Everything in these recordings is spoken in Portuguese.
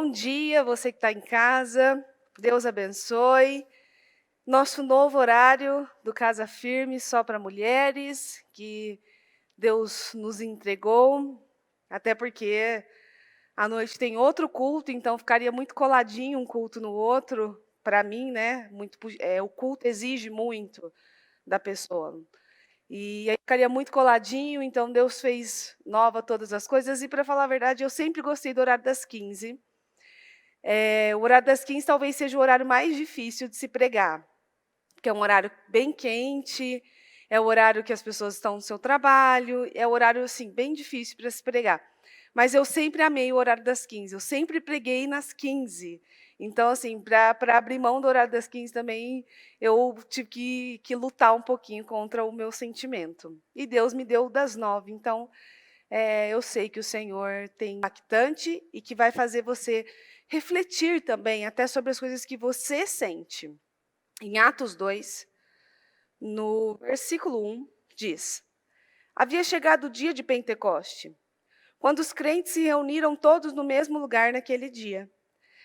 Bom dia, você que está em casa. Deus abençoe. Nosso novo horário do Casa Firme, só para mulheres, que Deus nos entregou. Até porque à noite tem outro culto, então ficaria muito coladinho um culto no outro. Para mim, né? O culto exige muito da pessoa. E aí ficaria muito coladinho, então Deus fez nova todas as coisas. E, para falar a verdade, eu sempre gostei do horário das 15. O horário das 15 talvez seja o horário mais difícil de se pregar, porque é um horário bem quente, é o horário que as pessoas estão no seu trabalho, é o horário assim, bem difícil para se pregar. Mas eu sempre amei o horário das 15, eu sempre preguei nas 15. Então, assim, para abrir mão do horário das 15 também, eu tive que lutar um pouquinho contra o meu sentimento. E Deus me deu das 9, então eu sei que o Senhor tem impactante e que vai fazer você refletir também até sobre as coisas que você sente. Em Atos 2, no versículo 1, diz: Havia chegado o dia de Pentecoste, quando os crentes se reuniram todos no mesmo lugar naquele dia.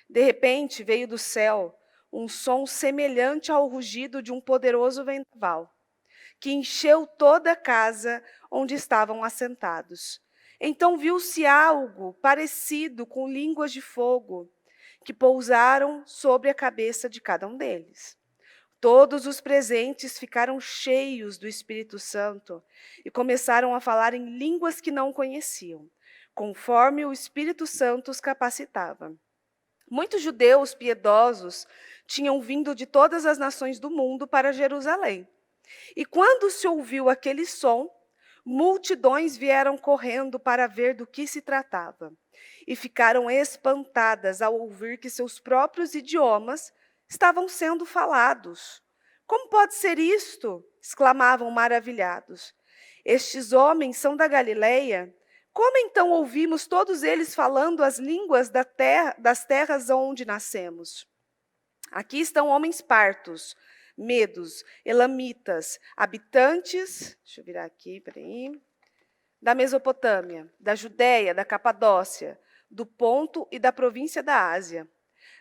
De repente, veio do céu um som semelhante ao rugido de um poderoso vendaval, que encheu toda a casa onde estavam assentados. Então viu-se algo parecido com línguas de fogo, que pousaram sobre a cabeça de cada um deles. Todos os presentes ficaram cheios do Espírito Santo e começaram a falar em línguas que não conheciam, conforme o Espírito Santo os capacitava. Muitos judeus piedosos tinham vindo de todas as nações do mundo para Jerusalém. E quando se ouviu aquele som, multidões vieram correndo para ver do que se tratava. E ficaram espantadas ao ouvir que seus próprios idiomas estavam sendo falados. Como pode ser isto? Exclamavam maravilhados. Estes homens são da Galileia? Como então ouvimos todos eles falando as línguas das terras onde nascemos? Aqui estão homens partos, medos, elamitas, habitantes, deixa eu virar aqui, peraí, da Mesopotâmia, da Judéia, da Capadócia, do Ponto e da província da Ásia,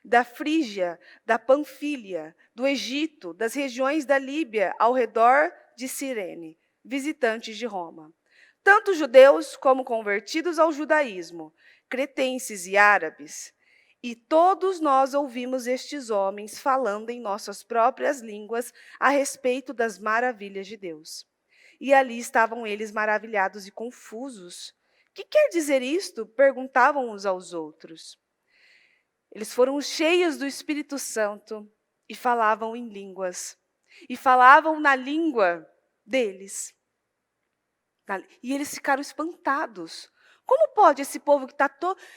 da Frígia, da Panfília, do Egito, das regiões da Líbia ao redor de Cirene, visitantes de Roma. Tanto judeus como convertidos ao judaísmo, cretenses e árabes. E todos nós ouvimos estes homens falando em nossas próprias línguas a respeito das maravilhas de Deus. E ali estavam eles maravilhados e confusos. Que quer dizer isto? Perguntavam uns aos outros. Eles foram cheios do Espírito Santo e falavam em línguas. E falavam na língua deles. E eles ficaram espantados. Como pode esse povo que está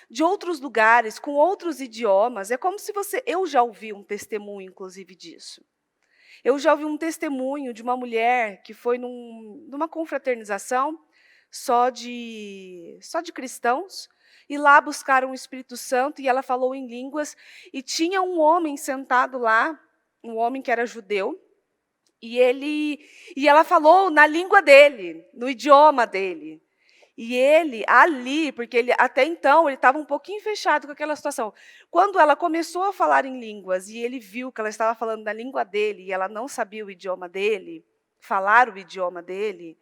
de outros lugares, com outros idiomas? É como se você... Eu já ouvi um testemunho, inclusive, disso. Eu já ouvi um testemunho de uma mulher que foi numa confraternização só de cristãos, e lá buscaram o Espírito Santo, e ela falou em línguas, e tinha um homem sentado lá, um homem que era judeu, e ela falou na língua dele, no idioma dele. E ele, ali, porque ele até então ele estava um pouquinho fechado com aquela situação. Quando ela começou a falar em línguas e ele viu que ela estava falando na língua dele e ela não sabia o idioma dele, falar o idioma dele,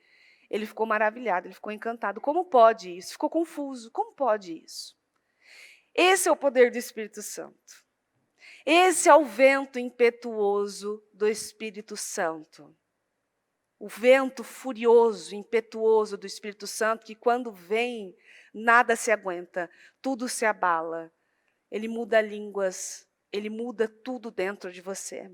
ele ficou maravilhado, ele ficou encantado. Como pode isso? Ficou confuso. Como pode isso? Esse é o poder do Espírito Santo. Esse é o vento impetuoso do Espírito Santo. O vento furioso, impetuoso do Espírito Santo, que quando vem, nada se aguenta, tudo se abala. Ele muda línguas, ele muda tudo dentro de você.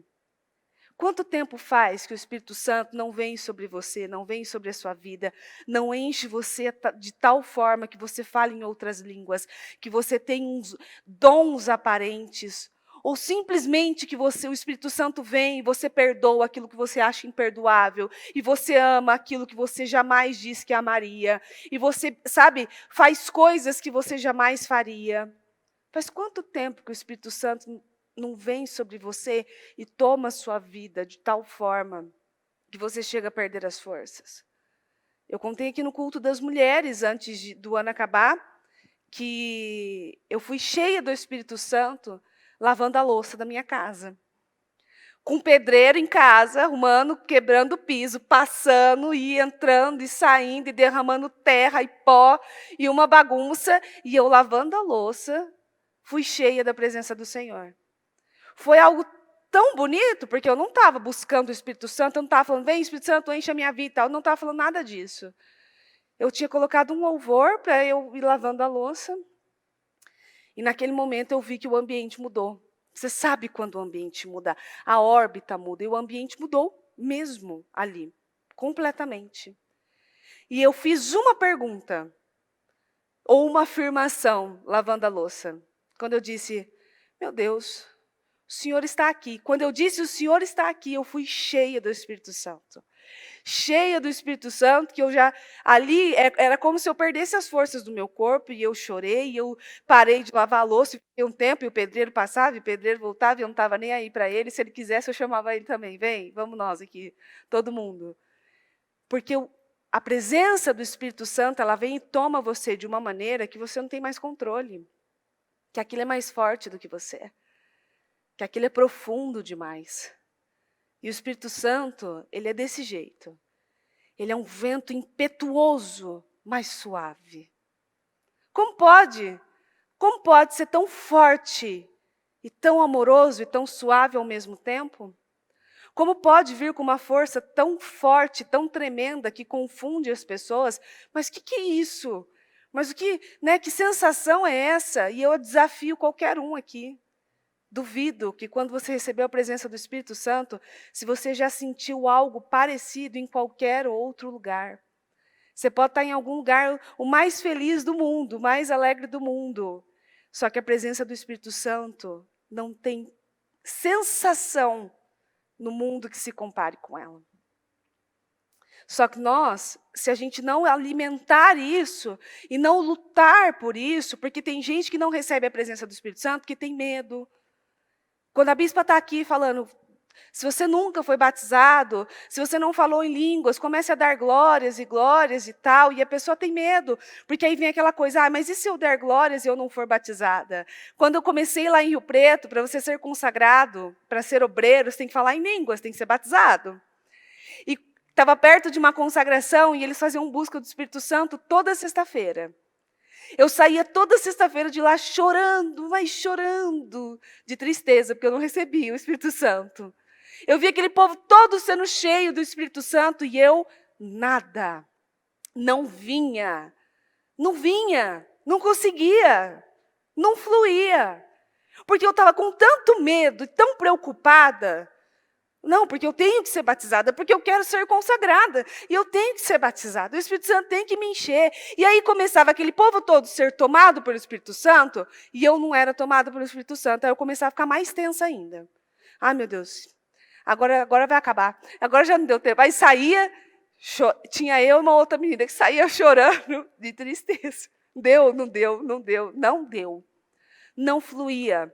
Quanto tempo faz que o Espírito Santo não vem sobre você, não vem sobre a sua vida, não enche você de tal forma que você fale em outras línguas, que você tem uns dons aparentes, ou simplesmente que o Espírito Santo vem e você perdoa aquilo que você acha imperdoável, e você ama aquilo que você jamais disse que amaria, e você, sabe, faz coisas que você jamais faria. Faz quanto tempo que o Espírito Santo não vem sobre você e toma a sua vida de tal forma que você chega a perder as forças? Eu contei aqui no culto das mulheres, antes do ano acabar, que eu fui cheia do Espírito Santo lavando a louça da minha casa. Com um pedreiro em casa, arrumando, quebrando o piso, passando e entrando e saindo e derramando terra e pó e uma bagunça. E eu lavando a louça, fui cheia da presença do Senhor. Foi algo tão bonito, porque eu não estava buscando o Espírito Santo, eu não estava falando, vem Espírito Santo, enche a minha vida e tal. Eu não estava falando nada disso. Eu tinha colocado um louvor para eu ir lavando a louça. E naquele momento eu vi que o ambiente mudou. Você sabe quando o ambiente muda, a órbita muda, e o ambiente mudou mesmo ali, completamente. E eu fiz uma pergunta, ou uma afirmação, lavando a louça. Quando eu disse, meu Deus, o Senhor está aqui. Quando eu disse, o Senhor está aqui, eu fui cheia do Espírito Santo. Cheia do Espírito Santo, que eu já, ali, era como se eu perdesse as forças do meu corpo, e eu chorei, e eu parei de lavar a louça, e fiquei um tempo, e o pedreiro passava, e o pedreiro voltava, e eu não estava nem aí para ele, se ele quisesse, eu chamava ele também, vem, vamos nós aqui, todo mundo. Porque a presença do Espírito Santo, ela vem e toma você de uma maneira que você não tem mais controle, que aquilo é mais forte do que você, que aquilo é profundo demais. E o Espírito Santo, ele é desse jeito. Ele é um vento impetuoso, mas suave. Como pode? Como pode ser tão forte e tão amoroso e tão suave ao mesmo tempo? Como pode vir com uma força tão forte, tão tremenda, que confunde as pessoas? Mas o que é isso? Mas que sensação é essa? E eu desafio qualquer um aqui. Duvido que quando você recebeu a presença do Espírito Santo, se você já sentiu algo parecido em qualquer outro lugar. Você pode estar em algum lugar o mais feliz do mundo, o mais alegre do mundo. Só que a presença do Espírito Santo não tem sensação no mundo que se compare com ela. Só que nós, se a gente não alimentar isso e não lutar por isso, porque tem gente que não recebe a presença do Espírito Santo que tem medo. Quando a bispa está aqui falando, se você nunca foi batizado, se você não falou em línguas, comece a dar glórias e tal, e a pessoa tem medo, porque aí vem aquela coisa, mas e se eu der glórias e eu não for batizada? Quando eu comecei lá em Rio Preto, para você ser consagrado, para ser obreiro, você tem que falar em línguas, tem que ser batizado. E estava perto de uma consagração, e eles faziam busca do Espírito Santo toda sexta-feira. Eu saía toda sexta-feira de lá chorando, mas chorando de tristeza, porque eu não recebia o Espírito Santo. Eu via aquele povo todo sendo cheio do Espírito Santo e eu, nada. Não vinha, não conseguia, não fluía. Porque eu estava com tanto medo, tão preocupada. Não, porque eu tenho que ser batizada, porque eu quero ser consagrada. E eu tenho que ser batizada. O Espírito Santo tem que me encher. E aí começava aquele povo todo ser tomado pelo Espírito Santo, e eu não era tomada pelo Espírito Santo. Aí eu começava a ficar mais tensa ainda. Ai, meu Deus, agora vai acabar. Agora já não deu tempo. Aí saía, tinha eu e uma outra menina que saía chorando de tristeza. Deu, não deu, não deu, não deu. Não fluía.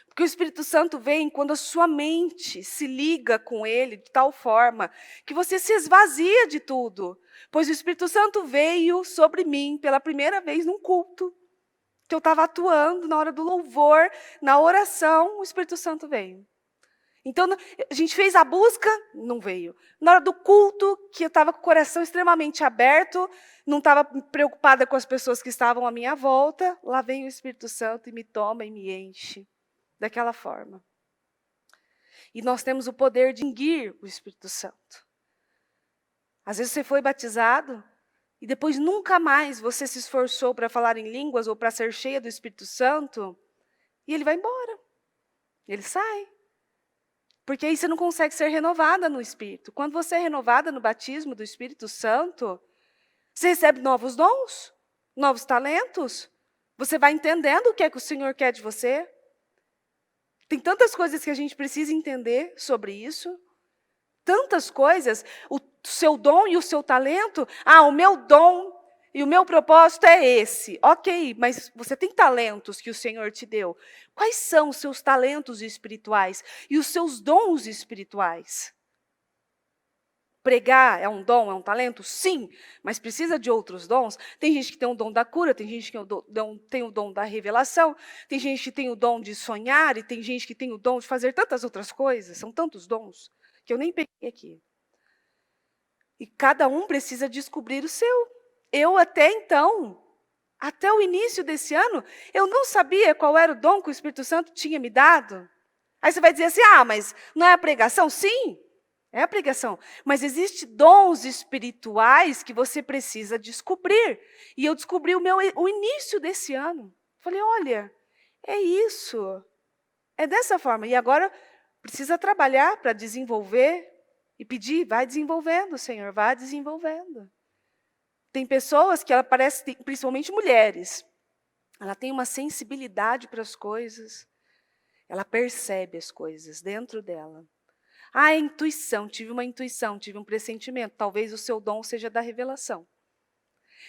Porque o Espírito Santo vem quando a sua mente se liga com ele de tal forma que você se esvazia de tudo. Pois o Espírito Santo veio sobre mim pela primeira vez num culto, que eu estava atuando na hora do louvor, na oração, o Espírito Santo veio. Então, a gente fez a busca, não veio. Na hora do culto, que eu estava com o coração extremamente aberto, não estava preocupada com as pessoas que estavam à minha volta, lá vem o Espírito Santo e me toma e me enche. Daquela forma. E nós temos o poder de extinguir o Espírito Santo. Às vezes você foi batizado e depois nunca mais você se esforçou para falar em línguas ou para ser cheia do Espírito Santo e ele vai embora. Ele sai. Porque aí você não consegue ser renovada no Espírito. Quando você é renovada no batismo do Espírito Santo, você recebe novos dons, novos talentos. Você vai entendendo o que é que o Senhor quer de você. Tem tantas coisas que a gente precisa entender sobre isso. Tantas coisas. O seu dom e o seu talento. O meu dom e o meu propósito é esse. Ok, mas você tem talentos que o Senhor te deu. Quais são os seus talentos espirituais e os seus dons espirituais? Pregar é um dom, é um talento? Sim, mas precisa de outros dons. Tem gente que tem o dom da cura, tem gente que tem o dom da revelação, tem gente que tem o dom de sonhar, e tem gente que tem o dom de fazer tantas outras coisas. São tantos dons que eu nem peguei aqui. E cada um precisa descobrir o seu. Eu até então, até o início desse ano, eu não sabia qual era o dom que o Espírito Santo tinha me dado. Aí você vai dizer assim, mas não é a pregação? Sim, é a pregação. Mas existem dons espirituais que você precisa descobrir. E eu descobri o início desse ano. Falei, olha, é isso. É dessa forma. E agora precisa trabalhar para desenvolver e pedir, vai desenvolvendo, Senhor, vai desenvolvendo. Tem pessoas que ela parece, principalmente mulheres, ela tem uma sensibilidade para as coisas, ela percebe as coisas dentro dela. Intuição, tive uma intuição, tive um pressentimento. Talvez o seu dom seja da revelação.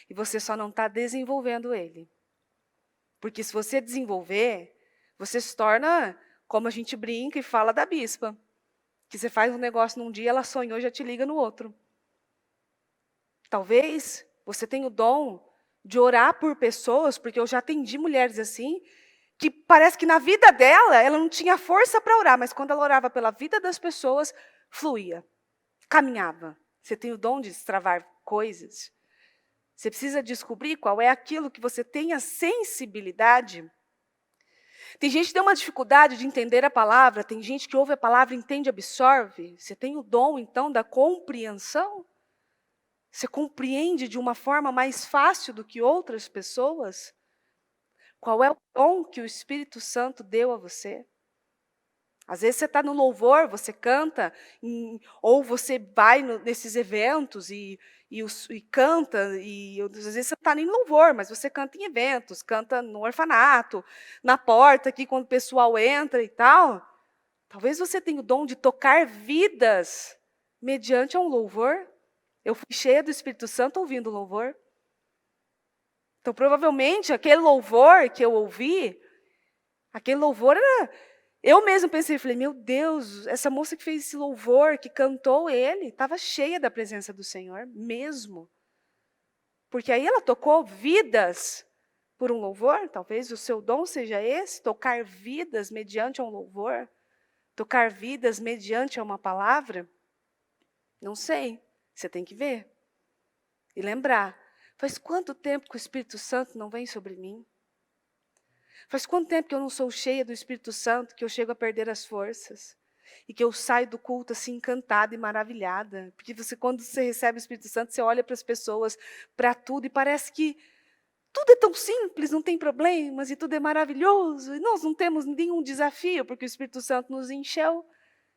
E você só não está desenvolvendo ele. Porque se você desenvolver, você se torna, como a gente brinca e fala da bispa. Que você faz um negócio num dia, ela sonhou e já te liga no outro. Talvez você tenha o dom de orar por pessoas, porque eu já atendi mulheres assim, que parece que na vida dela, ela não tinha força para orar, mas quando ela orava pela vida das pessoas, fluía, caminhava. Você tem o dom de destravar coisas. Você precisa descobrir qual é aquilo que você tem a sensibilidade. Tem gente que tem uma dificuldade de entender a palavra, tem gente que ouve a palavra, entende, absorve. Você tem o dom, então, da compreensão? Você compreende de uma forma mais fácil do que outras pessoas? Qual é o dom que o Espírito Santo deu a você? Às vezes você está no louvor, você canta, ou você vai nesses eventos e canta, e às vezes você está nem no louvor, mas você canta em eventos, canta no orfanato, na porta aqui quando o pessoal entra e tal. Talvez você tenha o dom de tocar vidas mediante um louvor. Eu fui cheia do Espírito Santo ouvindo louvor. Então, provavelmente, aquele louvor que eu ouvi, aquele louvor era... Eu mesmo pensei, falei, meu Deus, essa moça que fez esse louvor, que cantou ele, estava cheia da presença do Senhor, mesmo. Porque aí ela tocou vidas por um louvor, talvez o seu dom seja esse, tocar vidas mediante um louvor, tocar vidas mediante uma palavra. Não sei, você tem que ver. E lembrar, faz quanto tempo que o Espírito Santo não vem sobre mim? Faz quanto tempo que eu não sou cheia do Espírito Santo, que eu chego a perder as forças? E que eu saio do culto assim encantada e maravilhada? Porque quando você recebe o Espírito Santo, você olha para as pessoas, para tudo, e parece que tudo é tão simples, não tem problemas, e tudo é maravilhoso. E nós não temos nenhum desafio, porque o Espírito Santo nos encheu.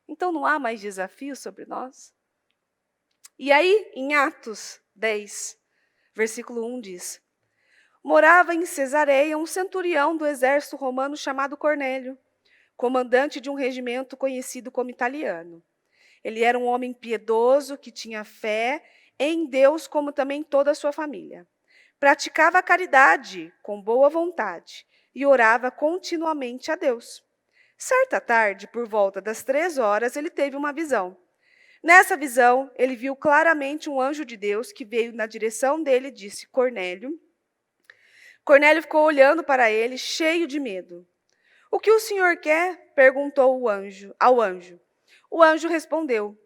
Então não há mais desafio sobre nós. E aí, em Atos 10, versículo 1 diz: morava em Cesareia um centurião do exército romano chamado Cornélio, comandante de um regimento conhecido como italiano. Ele era um homem piedoso que tinha fé em Deus, como também toda a sua família. Praticava a caridade com boa vontade e orava continuamente a Deus. Certa tarde, por volta das 3 horas, ele teve uma visão. Nessa visão, ele viu claramente um anjo de Deus que veio na direção dele e disse: Cornélio. Cornélio ficou olhando para ele, cheio de medo. O que o senhor quer? Perguntou ao anjo. O anjo respondeu: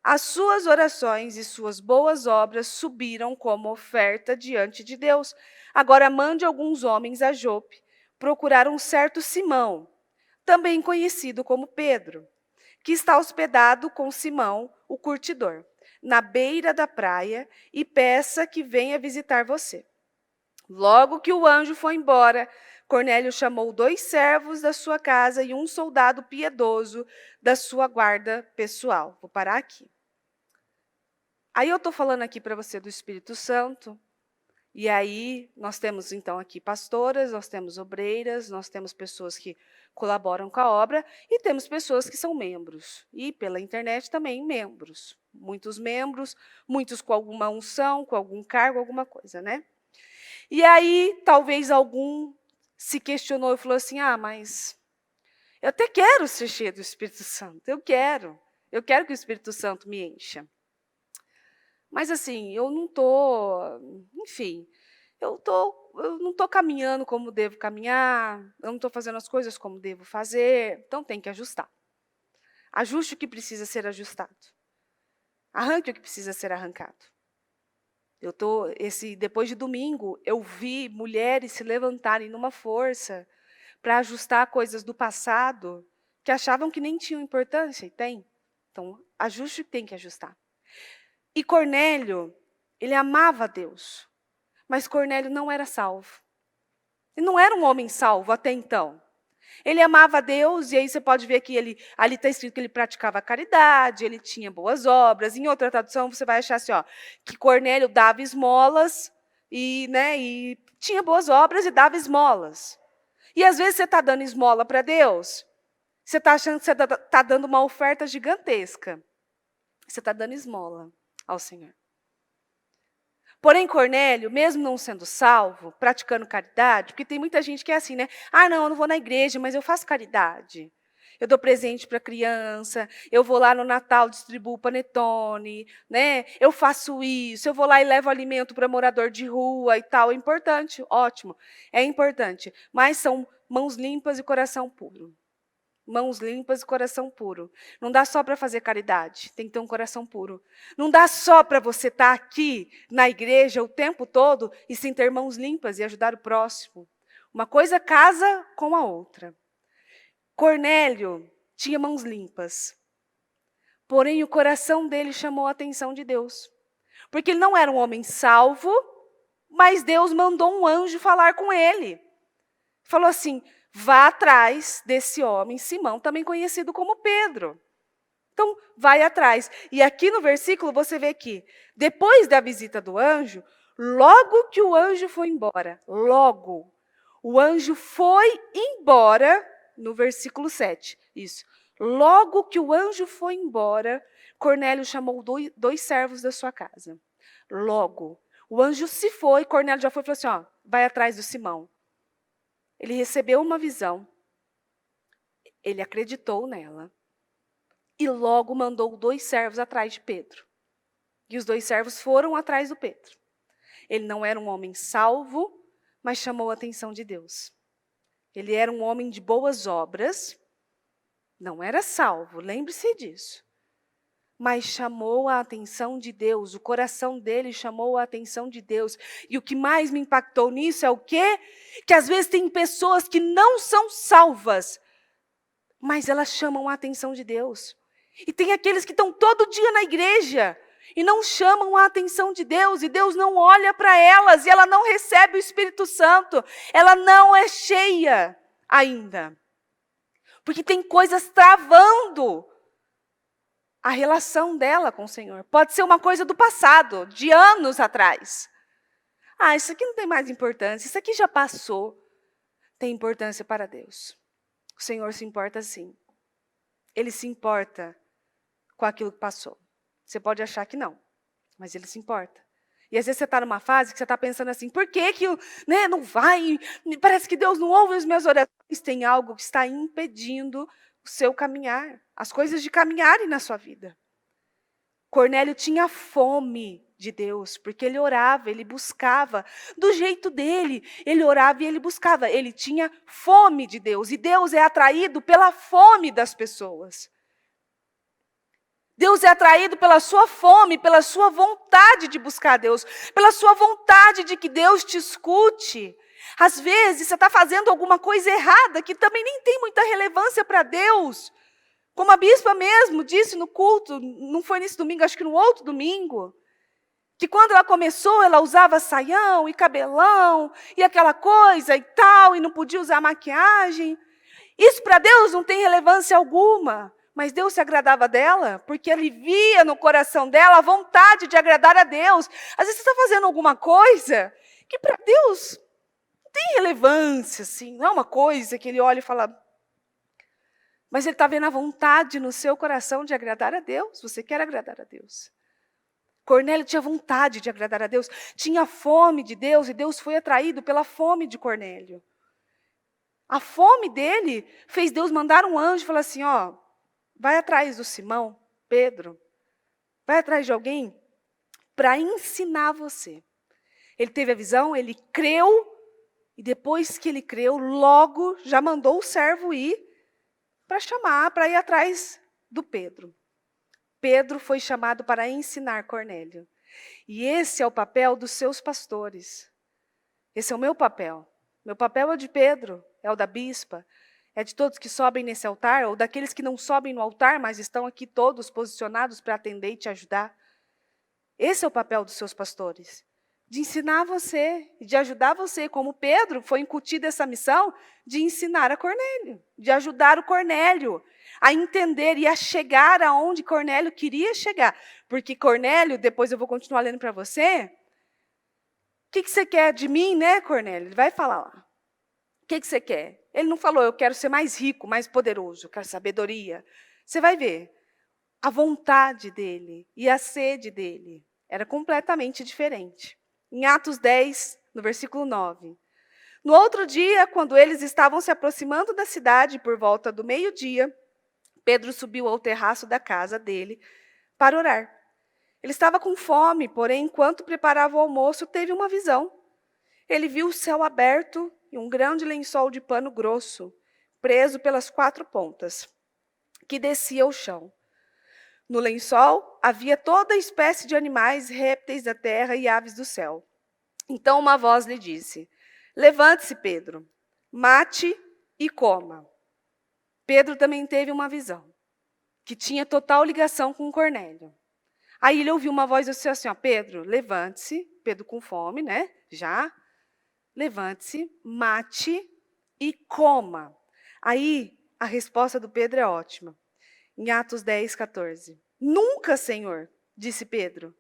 as suas orações e suas boas obras subiram como oferta diante de Deus. Agora mande alguns homens a Jope procurar um certo Simão, também conhecido como Pedro, que está hospedado com Simão, o curtidor, na beira da praia, e peça que venha visitar você. Logo que o anjo foi embora, Cornélio chamou 2 servos da sua casa e um soldado piedoso da sua guarda pessoal. Vou parar aqui. Aí eu estou falando aqui para você do Espírito Santo, e aí nós temos então aqui pastoras, nós temos obreiras, nós temos pessoas que colaboram com a obra, e temos pessoas que são membros, e pela internet também membros. Muitos membros, muitos com alguma unção, com algum cargo, alguma coisa, né? E aí, talvez algum se questionou e falou assim, mas eu até quero ser cheio do Espírito Santo, eu quero que o Espírito Santo me encha. Mas assim, eu não estou, enfim, eu não estou caminhando como devo caminhar, eu não estou fazendo as coisas como devo fazer, então tem que ajustar. Ajuste o que precisa ser ajustado. Arranque o que precisa ser arrancado. Depois de domingo, eu vi mulheres se levantarem numa força para ajustar coisas do passado que achavam que nem tinham importância, e tem. Então, ajuste o que tem que ajustar. E Cornélio, ele amava a Deus, mas Cornélio não era salvo. Ele não era um homem salvo até então. Ele amava a Deus, e aí você pode ver que ali está escrito que ele praticava a caridade, ele tinha boas obras. Em outra tradução, você vai achar assim, ó, que Cornélio dava esmolas, e tinha boas obras e dava esmolas. E às vezes você está dando esmola para Deus, você está achando que você está dando uma oferta gigantesca. Você está dando esmola ao Senhor. Porém, Cornélio, mesmo não sendo salvo, praticando caridade, porque tem muita gente que é assim, né? Ah, não, eu não vou na igreja, mas eu faço caridade. Eu dou presente para criança, eu vou lá no Natal, distribuo panetone, né? Eu faço isso, eu vou lá e levo alimento para morador de rua e tal. É importante, ótimo, é importante. Mas são mãos limpas e coração puro. Mãos limpas e coração puro. Não dá só para fazer caridade, tem que ter um coração puro. Não dá só para você estar aqui na igreja o tempo todo e sem ter mãos limpas e ajudar o próximo. Uma coisa casa com a outra. Cornélio tinha mãos limpas, porém o coração dele chamou a atenção de Deus. Porque ele não era um homem salvo, mas Deus mandou um anjo falar com ele. Falou assim: vá atrás desse homem, Simão, também conhecido como Pedro. Então, vai atrás. E aqui no versículo você vê que, depois da visita do anjo, logo que o anjo foi embora, o anjo foi embora, no versículo 7, isso. Logo que o anjo foi embora, Cornélio chamou dois servos da sua casa. Logo. O anjo se foi, Cornélio já foi e falou assim, ó, vai atrás do Simão. Ele recebeu uma visão, ele acreditou nela e logo mandou 2 servos atrás de Pedro. E os 2 servos foram atrás do Pedro. Ele não era um homem salvo, mas chamou a atenção de Deus. Ele era um homem de boas obras, não era salvo, lembre-se disso. Mas chamou a atenção de Deus, o coração dele chamou a atenção de Deus. E o que mais me impactou nisso é o quê? Que às vezes tem pessoas que não são salvas, mas elas chamam a atenção de Deus. E tem aqueles que estão todo dia na igreja e não chamam a atenção de Deus, e Deus não olha para elas, e ela não recebe o Espírito Santo, ela não é cheia ainda. Porque tem coisas travando a relação dela com o Senhor. Pode ser uma coisa do passado, de anos atrás. Ah, isso aqui não tem mais importância, isso aqui já passou. Tem importância para Deus. O Senhor se importa sim. Ele se importa com aquilo que passou. Você pode achar que não, mas ele se importa. E às vezes você está numa fase que você está pensando assim, por que não vai? Parece que Deus não ouve as minhas orações. Tem algo que está impedindo o seu caminhar, as coisas de caminharem na sua vida. Cornélio tinha fome de Deus, porque ele orava, ele buscava, do jeito dele, ele orava e ele buscava. Ele tinha fome de Deus, e Deus é atraído pela fome das pessoas. Deus é atraído pela sua fome, pela sua vontade de buscar Deus, pela sua vontade de que Deus te escute. Às vezes você está fazendo alguma coisa errada que também nem tem muita relevância para Deus. Como a bispa mesmo disse no culto, não foi nesse domingo, acho que no outro domingo, que quando ela começou, ela usava saião e cabelão e aquela coisa e tal, e não podia usar maquiagem. Isso para Deus não tem relevância alguma. Mas Deus se agradava dela, porque ele via no coração dela a vontade de agradar a Deus. Às vezes você está fazendo alguma coisa que para Deus não tem relevância, assim, não é uma coisa que ele olha e fala. Mas ele está vendo a vontade no seu coração de agradar a Deus. Você quer agradar a Deus. Cornélio tinha vontade de agradar a Deus, tinha fome de Deus, e Deus foi atraído pela fome de Cornélio. A fome dele fez Deus mandar um anjo e falar assim, vai atrás do Simão, Pedro, vai atrás de alguém para ensinar você. Ele teve a visão, ele creu, e depois que ele creu, logo já mandou o servo ir para chamar, para ir atrás do Pedro. Pedro foi chamado para ensinar Cornélio. E esse é o papel dos seus pastores. Esse é o meu papel. Meu papel é o de Pedro, é o da bispa, é de todos que sobem nesse altar, ou daqueles que não sobem no altar, mas estão aqui todos posicionados para atender e te ajudar. Esse é o papel dos seus pastores. De ensinar você, de ajudar você, como Pedro foi incutido essa missão de ensinar a Cornélio, de ajudar o Cornélio a entender e a chegar aonde Cornélio queria chegar. Porque Cornélio, depois eu vou continuar lendo para você, o que você quer de mim, né, Cornélio? Ele vai falar lá. O que você quer? Ele não falou, eu quero ser mais rico, mais poderoso, eu quero sabedoria. Você vai ver, a vontade dele e a sede dele era completamente diferente. Em Atos 10, no versículo 9. No outro dia, quando eles estavam se aproximando da cidade, por volta do meio-dia, Pedro subiu ao terraço da casa dele para orar. Ele estava com fome, porém, enquanto preparava o almoço, teve uma visão. Ele viu o céu aberto e um grande lençol de pano grosso, preso pelas 4 pontas, que descia ao chão. No lençol havia toda espécie de animais, répteis da terra e aves do céu. Então uma voz lhe disse: levante-se, Pedro, mate e coma. Pedro também teve uma visão, que tinha total ligação com Cornélio. Aí ele ouviu uma voz e disse assim, Pedro, levante-se, Pedro com fome, né? Já. Levante-se, mate e coma. Aí a resposta do Pedro é ótima. Em Atos 10, 14. Nunca, Senhor, disse Pedro,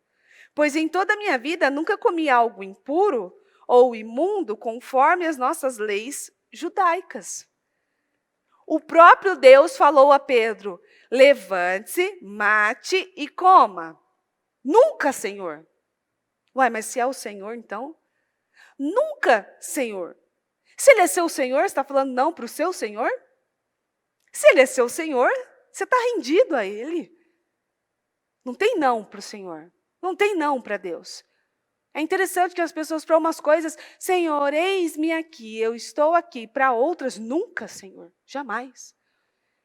pois em toda a minha vida nunca comi algo impuro ou imundo conforme as nossas leis judaicas. O próprio Deus falou a Pedro, levante-se, mate e coma. Nunca, Senhor. Uai, mas se é o Senhor, então? Nunca, Senhor. Se ele é seu Senhor, você está falando não para o seu Senhor? Se ele é seu Senhor, você está rendido a ele. Não tem não para o Senhor. Não tem não para Deus. É interessante que as pessoas para umas coisas, Senhor, eis-me aqui, eu estou aqui. Para outras, nunca, Senhor, jamais.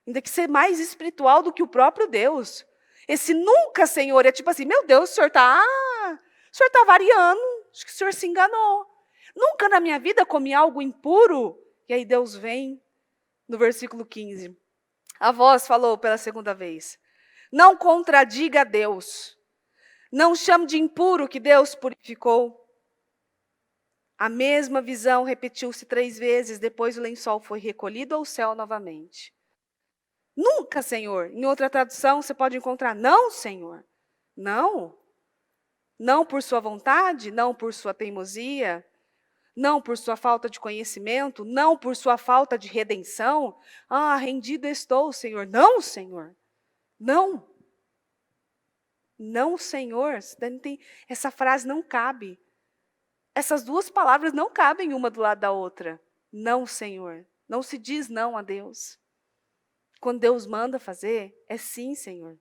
Ainda que ser mais espiritual do que o próprio Deus. Esse nunca, Senhor, é tipo assim, meu Deus, o senhor está variando, acho que o senhor se enganou. Nunca na minha vida comi algo impuro. E aí Deus vem, no versículo 15. A voz falou pela segunda vez, não contradiga a Deus. Não chame de impuro que Deus purificou. A mesma visão repetiu-se 3 vezes, depois o lençol foi recolhido ao céu novamente. Nunca, Senhor. Em outra tradução, você pode encontrar, não, Senhor. Não. Não por sua vontade, não por sua teimosia, não por sua falta de conhecimento, não por sua falta de redenção. Rendido estou, Senhor. Não, Senhor. Não. Não, Senhor. Essa frase não cabe. Essas 2 palavras não cabem uma do lado da outra. Não, Senhor. Não se diz não a Deus. Quando Deus manda fazer, é sim, Senhor.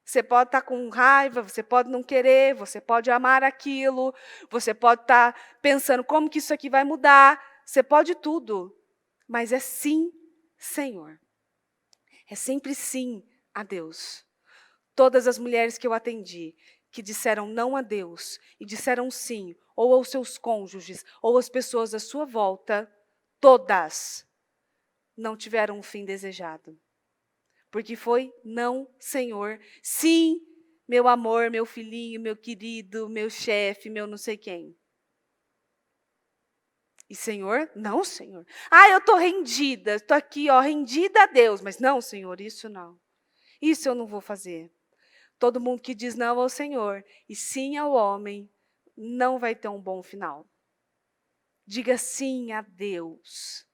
Você pode estar com raiva, você pode não querer, você pode amar aquilo, você pode estar pensando como que isso aqui vai mudar, você pode tudo, mas é sim, Senhor. É sempre sim a Deus. Todas as mulheres que eu atendi, que disseram não a Deus e disseram sim, ou aos seus cônjuges, ou às pessoas à sua volta, todas não tiveram um fim desejado. Porque foi não, Senhor. Sim, meu amor, meu filhinho, meu querido, meu chefe, meu não sei quem. E Senhor, não, Senhor. Eu estou rendida, estou aqui, rendida a Deus. Mas não, Senhor, isso não. Isso eu não vou fazer. Todo mundo que diz não ao Senhor e sim ao homem, não vai ter um bom final. Diga sim a Deus.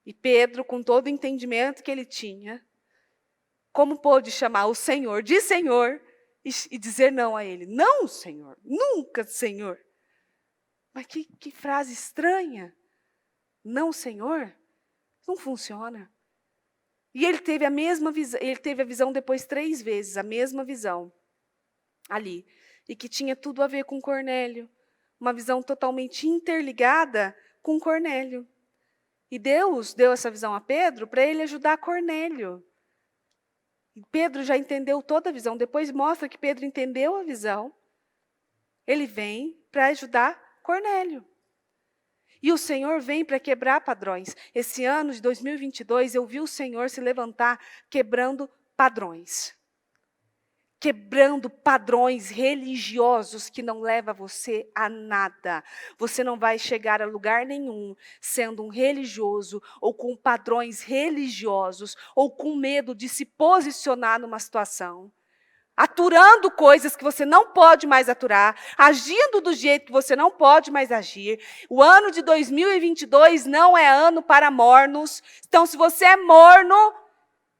E Pedro, com todo o entendimento que ele tinha, como pôde chamar o Senhor de Senhor e dizer não a ele? Não, Senhor, nunca, Senhor. Mas que frase estranha. Não, Senhor, não funciona. E ele teve a mesma visão, ele teve a visão depois 3 vezes, a mesma visão. ali, e que tinha tudo a ver com Cornélio, uma visão totalmente interligada com Cornélio. E Deus deu essa visão a Pedro para ele ajudar Cornélio. E Pedro já entendeu toda a visão, depois mostra que Pedro entendeu a visão, ele vem para ajudar Cornélio. E o Senhor vem para quebrar padrões. Esse ano de 2022, eu vi o Senhor se levantar quebrando padrões. Quebrando padrões religiosos que não levam você a nada. Você não vai chegar a lugar nenhum sendo um religioso ou com padrões religiosos ou com medo de se posicionar numa situação. Aturando coisas que você não pode mais aturar, agindo do jeito que você não pode mais agir. O ano de 2022 não é ano para mornos. Então, se você é morno,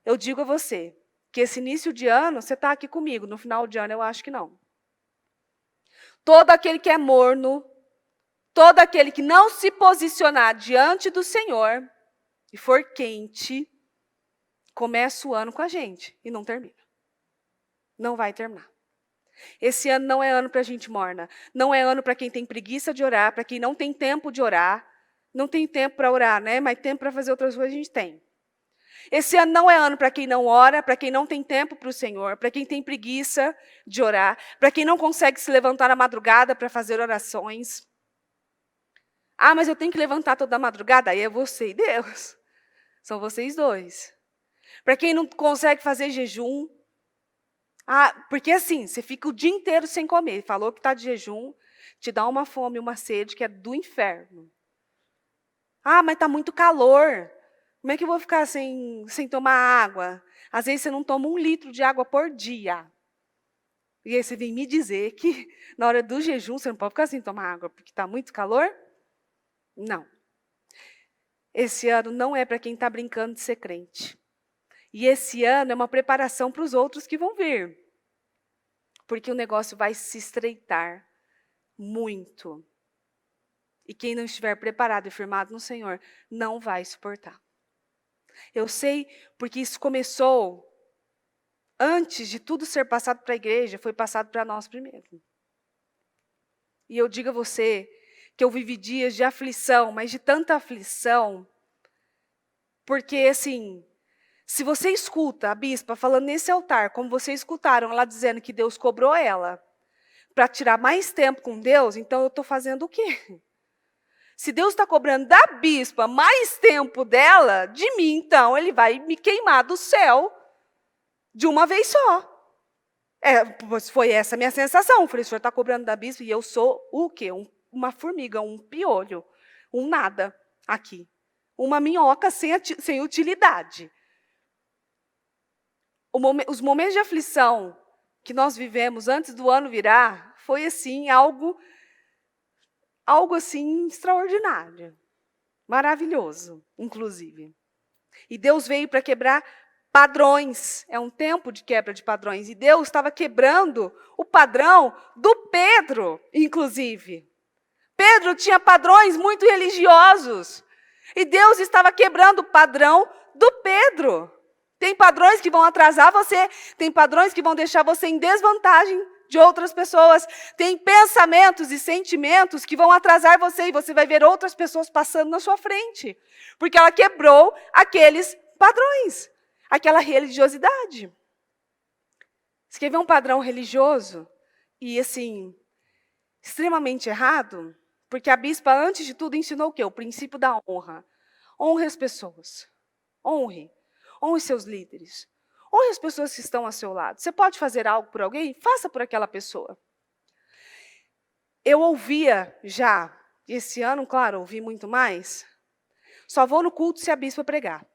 eu digo a você, que esse início de ano, você está aqui comigo, no final de ano eu acho que não. Todo aquele que é morno, todo aquele que não se posicionar diante do Senhor e for quente, começa o ano com a gente e não termina. Não vai terminar. Esse ano não é ano para gente morna. Não é ano para quem tem preguiça de orar, para quem não tem tempo de orar. Não tem tempo para orar, né? Mas tempo para fazer outras coisas a gente tem. Esse ano não é ano para quem não ora, para quem não tem tempo para o Senhor, para quem tem preguiça de orar, para quem não consegue se levantar na madrugada para fazer orações. Ah, mas eu tenho que levantar toda a madrugada? Aí é você e Deus. São vocês dois. Para quem não consegue fazer jejum. Ah, porque assim, você fica o dia inteiro sem comer. Falou que está de jejum, te dá uma fome, uma sede que é do inferno. Ah, mas está muito calor. Como é que eu vou ficar sem tomar água? Às vezes você não toma 1 litro de água por dia. E aí você vem me dizer que na hora do jejum você não pode ficar sem tomar água porque está muito calor? Não. Esse ano não é para quem está brincando de ser crente. E esse ano é uma preparação para os outros que vão vir. Porque o negócio vai se estreitar muito. E quem não estiver preparado e firmado no Senhor, não vai suportar. Eu sei porque isso começou antes de tudo ser passado para a igreja, foi passado para nós primeiro. E eu digo a você que eu vivi dias de aflição, mas de tanta aflição, porque assim, se você escuta a bispa falando nesse altar, como vocês escutaram ela dizendo que Deus cobrou ela para tirar mais tempo com Deus, então eu estou fazendo o quê? Se Deus está cobrando da bispa mais tempo dela, de mim, então ele vai me queimar do céu de uma vez só. Foi essa a minha sensação. Eu falei, o senhor está cobrando da bispa e eu sou o quê? Uma formiga, um piolho, um nada aqui. Uma minhoca sem utilidade. Os momentos de aflição que nós vivemos antes do ano virar, foi assim, algo assim extraordinário. Maravilhoso, inclusive. E Deus veio para quebrar padrões. É um tempo de quebra de padrões. E Deus estava quebrando o padrão do Pedro, inclusive. Pedro tinha padrões muito religiosos. E Deus estava quebrando o padrão do Pedro. Tem padrões que vão atrasar você, tem padrões que vão deixar você em desvantagem de outras pessoas. Tem pensamentos e sentimentos que vão atrasar você e você vai ver outras pessoas passando na sua frente. Porque ela quebrou aqueles padrões, aquela religiosidade. Você quer ver um padrão religioso e, assim, extremamente errado? Porque a bispa, antes de tudo, ensinou o quê? O princípio da honra. Honre as pessoas. Honre. Honre seus líderes. Honre as pessoas que estão ao seu lado. Você pode fazer algo por alguém? Faça por aquela pessoa. Eu ouvia já, esse ano, claro, ouvi muito mais, só vou no culto se a bispa pregar.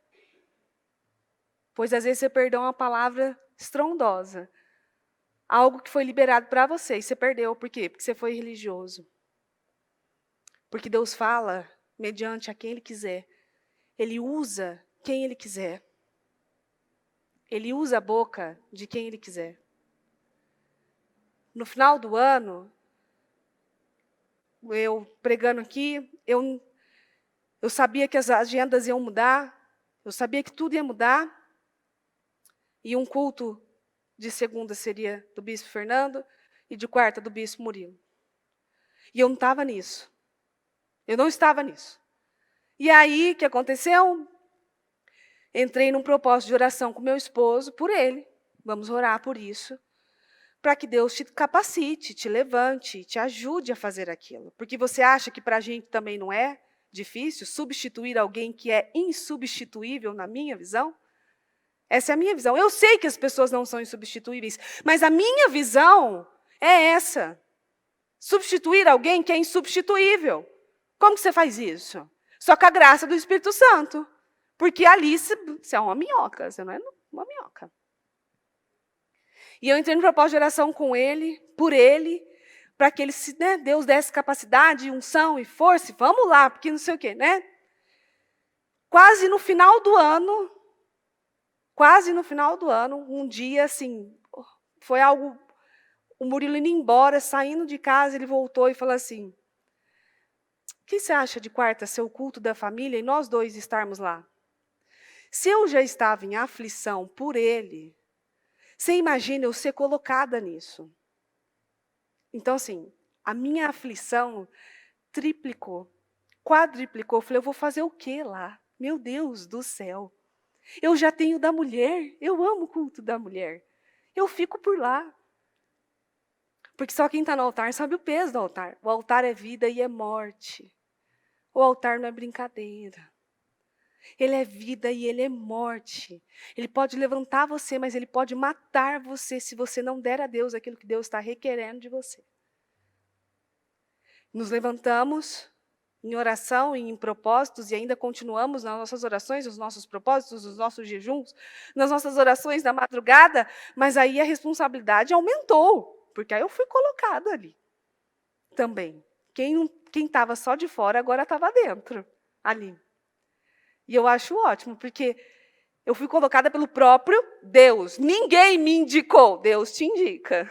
Pois às vezes você perdeu uma palavra estrondosa. Algo que foi liberado para você e você perdeu. Por quê? Porque você foi religioso. Porque Deus fala mediante a quem Ele quiser. Ele usa quem Ele quiser. Ele usa a boca de quem Ele quiser. No final do ano, eu pregando aqui, eu sabia que as agendas iam mudar, eu sabia que tudo ia mudar, e um culto de segunda seria do Bispo Fernando, e de quarta do bispo Murilo. E eu não estava nisso. Eu não estava nisso. E aí, o que aconteceu? Entrei num propósito de oração com meu esposo, por ele. Vamos orar por isso. Para que Deus te capacite, te levante, te ajude a fazer aquilo. Porque você acha que para a gente também não é difícil substituir alguém que é insubstituível, na minha visão? Essa é a minha visão. Eu sei que as pessoas não são insubstituíveis, mas a minha visão é essa. Substituir alguém que é insubstituível. Como que você faz isso? Só com a graça do Espírito Santo. Porque ali você é uma minhoca, você não é uma minhoca. E eu entrei no propósito de oração com ele, por ele, para que ele, Deus desse capacidade, unção e força, e vamos lá, porque não sei o quê, né? Quase no final do ano, um dia, assim, foi algo, o Murilo indo embora, saindo de casa, ele voltou e falou assim, o que você acha de quarta ser o culto da família e nós dois estarmos lá? Se eu já estava em aflição por ele, você imagina eu ser colocada nisso. Então, assim, a minha aflição triplicou, quadriplicou. Eu falei, eu vou fazer o quê lá? Meu Deus do céu. Eu já tenho da mulher, eu amo o culto da mulher. Eu fico por lá. Porque só quem está no altar sabe o peso do altar. O altar é vida e é morte. O altar não é brincadeira. Ele é vida e ele é morte. Ele pode levantar você, mas ele pode matar você se você não der a Deus aquilo que Deus está requerendo de você. Nos levantamos em oração e em propósitos e ainda continuamos nas nossas orações, nos nossos propósitos, nos nossos jejuns, nas nossas orações da madrugada, mas aí a responsabilidade aumentou, porque aí eu fui colocada ali também. Quem estava só de fora agora estava dentro, ali. E eu acho ótimo, porque eu fui colocada pelo próprio Deus. Ninguém me indicou, Deus te indica.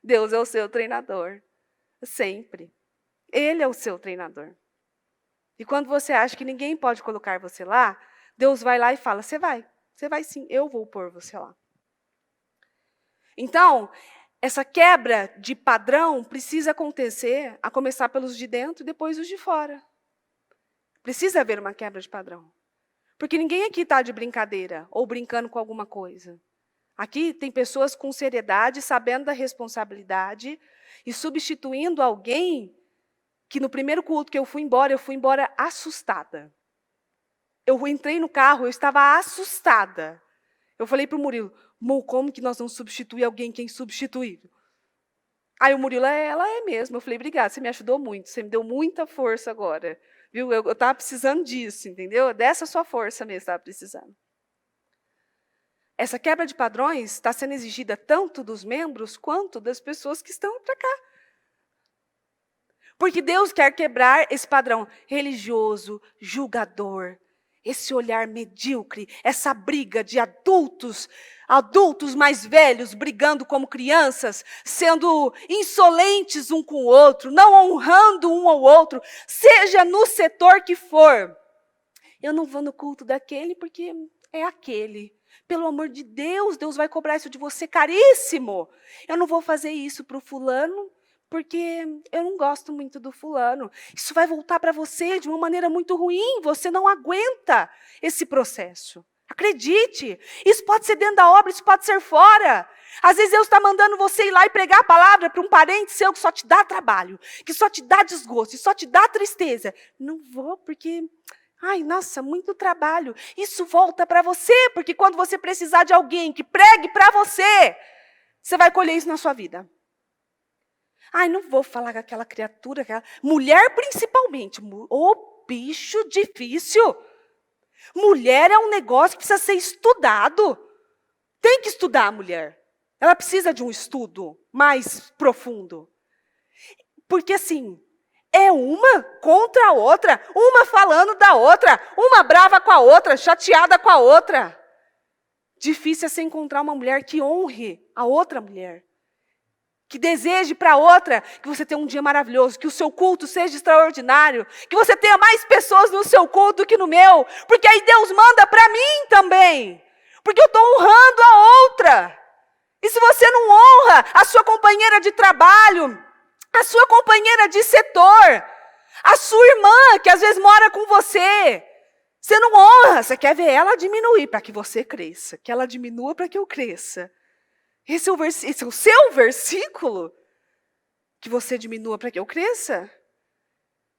Deus é o seu treinador, sempre. Ele é o seu treinador. E quando você acha que ninguém pode colocar você lá, Deus vai lá e fala, você vai sim, eu vou pôr você lá. Então, essa quebra de padrão precisa acontecer, a começar pelos de dentro e depois os de fora. Precisa haver uma quebra de padrão. Porque ninguém aqui está de brincadeira ou brincando com alguma coisa. Aqui tem pessoas com seriedade, sabendo da responsabilidade e substituindo alguém que no primeiro culto que eu fui embora assustada. Eu entrei no carro, eu estava assustada. Eu falei para o Murilo, como que nós vamos substituir alguém que é insubstituível? Aí o Murilo, ela é mesmo. Eu falei, obrigada, você me ajudou muito, você me deu muita força agora. Viu? Eu estava precisando disso, entendeu? Dessa sua força mesmo estava precisando. Essa quebra de padrões está sendo exigida tanto dos membros quanto das pessoas que estão para cá. Porque Deus quer quebrar esse padrão religioso, julgador, esse olhar medíocre, essa briga de adultos mais velhos brigando como crianças, sendo insolentes um com o outro, não honrando um ao outro, seja no setor que for. Eu não vou no culto daquele porque é aquele. Pelo amor de Deus, Deus vai cobrar isso de você caríssimo. Eu não vou fazer isso para o fulano, porque eu não gosto muito do fulano. Isso vai voltar para você de uma maneira muito ruim. Você não aguenta esse processo. Acredite, isso pode ser dentro da obra, isso pode ser fora. Às vezes Deus está mandando você ir lá e pregar a palavra para um parente seu que só te dá trabalho, que só te dá desgosto, que só te dá tristeza. Não vou porque, ai, nossa, muito trabalho. Isso volta para você, porque quando você precisar de alguém que pregue para você, você vai colher isso na sua vida. Ai, não vou falar com aquela criatura, aquela mulher principalmente. Ô, bicho difícil. Mulher é um negócio que precisa ser estudado. Tem que estudar a mulher. Ela precisa de um estudo mais profundo. Porque assim, é uma contra a outra, uma falando da outra, uma brava com a outra, chateada com a outra. Difícil é você encontrar uma mulher que honre a outra mulher. Que deseje para outra que você tenha um dia maravilhoso, que o seu culto seja extraordinário, que você tenha mais pessoas no seu culto do que no meu, porque aí Deus manda para mim também, porque eu estou honrando a outra. E se você não honra a sua companheira de trabalho, a sua companheira de setor, a sua irmã que às vezes mora com você, você não honra, você quer ver ela diminuir para que você cresça, que ela diminua para que eu cresça. Esse é o seu versículo? Que você diminua para que eu cresça?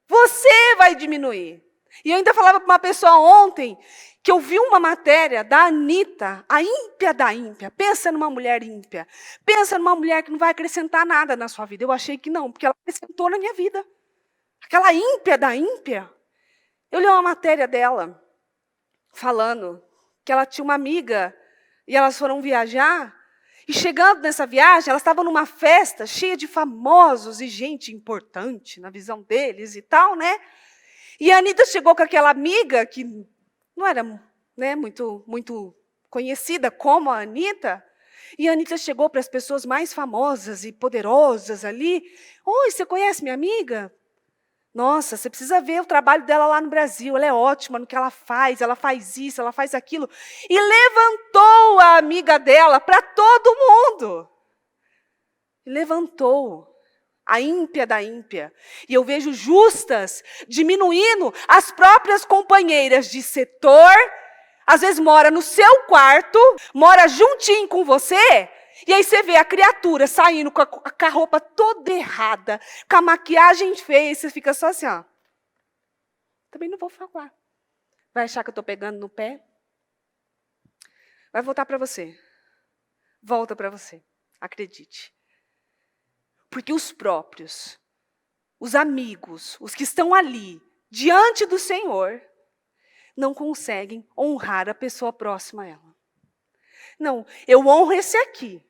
Você vai diminuir. E eu ainda falava para uma pessoa ontem que eu vi uma matéria da Anitta, a ímpia da ímpia. Pensa numa mulher ímpia. Pensa numa mulher que não vai acrescentar nada na sua vida. Eu achei que não, porque ela acrescentou na minha vida. Aquela ímpia da ímpia. Eu li uma matéria dela, falando que ela tinha uma amiga e elas foram viajar. E chegando nessa viagem, elas estavam numa festa cheia de famosos e gente importante na visão deles e tal, né? E a Anitta chegou com aquela amiga que não era, né, muito conhecida como a Anitta. E a Anitta chegou para as pessoas mais famosas e poderosas ali. Oi, você conhece minha amiga? Nossa, você precisa ver o trabalho dela lá no Brasil. Ela é ótima no que ela faz isso, ela faz aquilo. E levantou a amiga dela para todo mundo. Levantou. A ímpia da ímpia. E eu vejo justas diminuindo as próprias companheiras de setor. Às vezes mora no seu quarto, mora juntinho com você. E aí você vê a criatura saindo com a roupa toda errada, com a maquiagem feia, e você fica só assim, ó. Também não vou falar. Vai achar que eu estou pegando no pé? Vai voltar para você. Volta para você. Acredite. Porque os próprios, os amigos, os que estão ali, diante do Senhor, não conseguem honrar a pessoa próxima a ela. Não, eu honro esse aqui.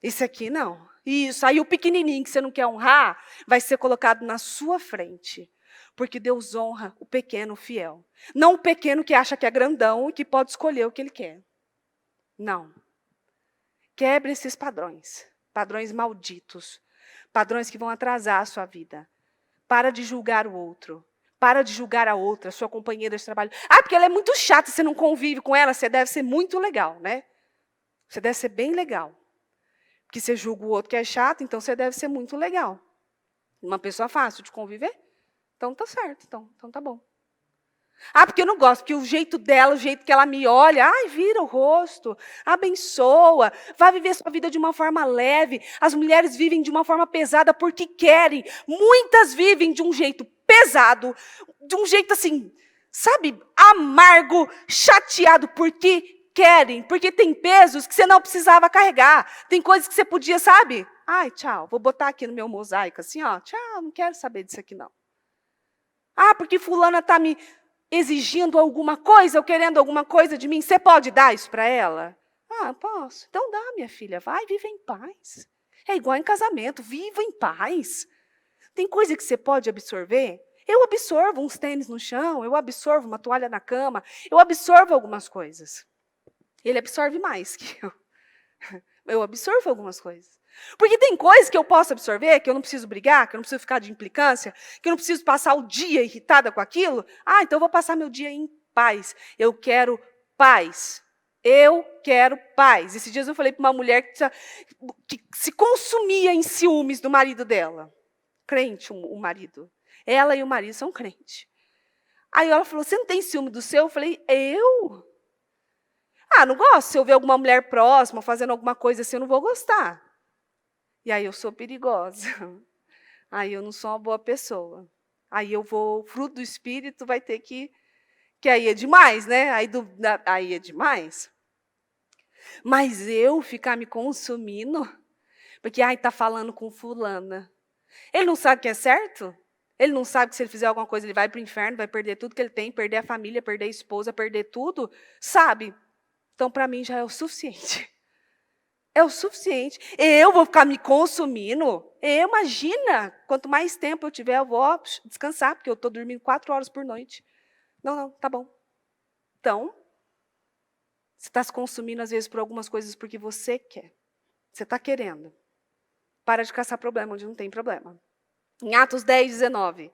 Esse aqui não. Isso, aí o pequenininho que você não quer honrar, vai ser colocado na sua frente. Porque Deus honra o pequeno fiel. Não o pequeno que acha que é grandão e que pode escolher o que ele quer. Não. Quebre esses padrões. Padrões malditos. Padrões que vão atrasar a sua vida. Para de julgar o outro. Para de julgar a outra, a sua companheira de trabalho. Ah, porque ela é muito chata, você não convive com ela, você deve ser muito legal, né? Você deve ser bem legal. Porque você julga o outro que é chato, então você deve ser muito legal. Uma pessoa fácil de conviver? Então tá certo, então tá bom. Ah, porque eu não gosto, porque o jeito dela, o jeito que ela me olha, ai, vira o rosto, abençoa, vai viver sua vida de uma forma leve. As mulheres vivem de uma forma pesada porque querem. Muitas vivem de um jeito pesado, de um jeito assim, sabe, amargo, chateado, porque querem, porque tem pesos que você não precisava carregar. Tem coisas que você podia, sabe? Ai, tchau, vou botar aqui no meu mosaico assim, ó, tchau, não quero saber disso aqui não. Ah, porque fulana está me exigindo alguma coisa ou querendo alguma coisa de mim, você pode dar isso para ela? Ah, posso. Então dá, minha filha, vai, viva em paz. É igual em casamento, viva em paz. Tem coisa que você pode absorver? Eu absorvo uns tênis no chão, eu absorvo uma toalha na cama, eu absorvo algumas coisas. Ele absorve mais que eu. Eu absorvo algumas coisas. Porque tem coisas que eu posso absorver, que eu não preciso brigar, que eu não preciso ficar de implicância, que eu não preciso passar o dia irritada com aquilo. Ah, então eu vou passar meu dia em paz. Eu quero paz. Eu quero paz. Esses dias eu falei para uma mulher que se consumia em ciúmes do marido dela. Crente, o marido. Ela e o marido são crentes. Aí ela falou, você não tem ciúme do seu? Eu falei, eu? Ah, não gosto. Se eu ver alguma mulher próxima fazendo alguma coisa assim, eu não vou gostar. E aí eu sou perigosa. Aí eu não sou uma boa pessoa. Aí eu vou, fruto do Espírito vai ter que aí é demais, né? Aí é demais. Mas eu ficar me consumindo, porque está falando com fulana. Ele não sabe que é certo? Ele não sabe que se ele fizer alguma coisa, ele vai para o inferno, vai perder tudo que ele tem, perder a família, perder a esposa, perder tudo? Sabe? Então, para mim, já é o suficiente. É o suficiente. Eu vou ficar me consumindo? Imagina, quanto mais tempo eu tiver, eu vou descansar, porque eu estou dormindo 4 horas por noite. Não, tá bom. Então, você está se consumindo, às vezes, por algumas coisas porque você quer. Você está querendo. Para de caçar problema onde não tem problema. Em Atos 10, 19.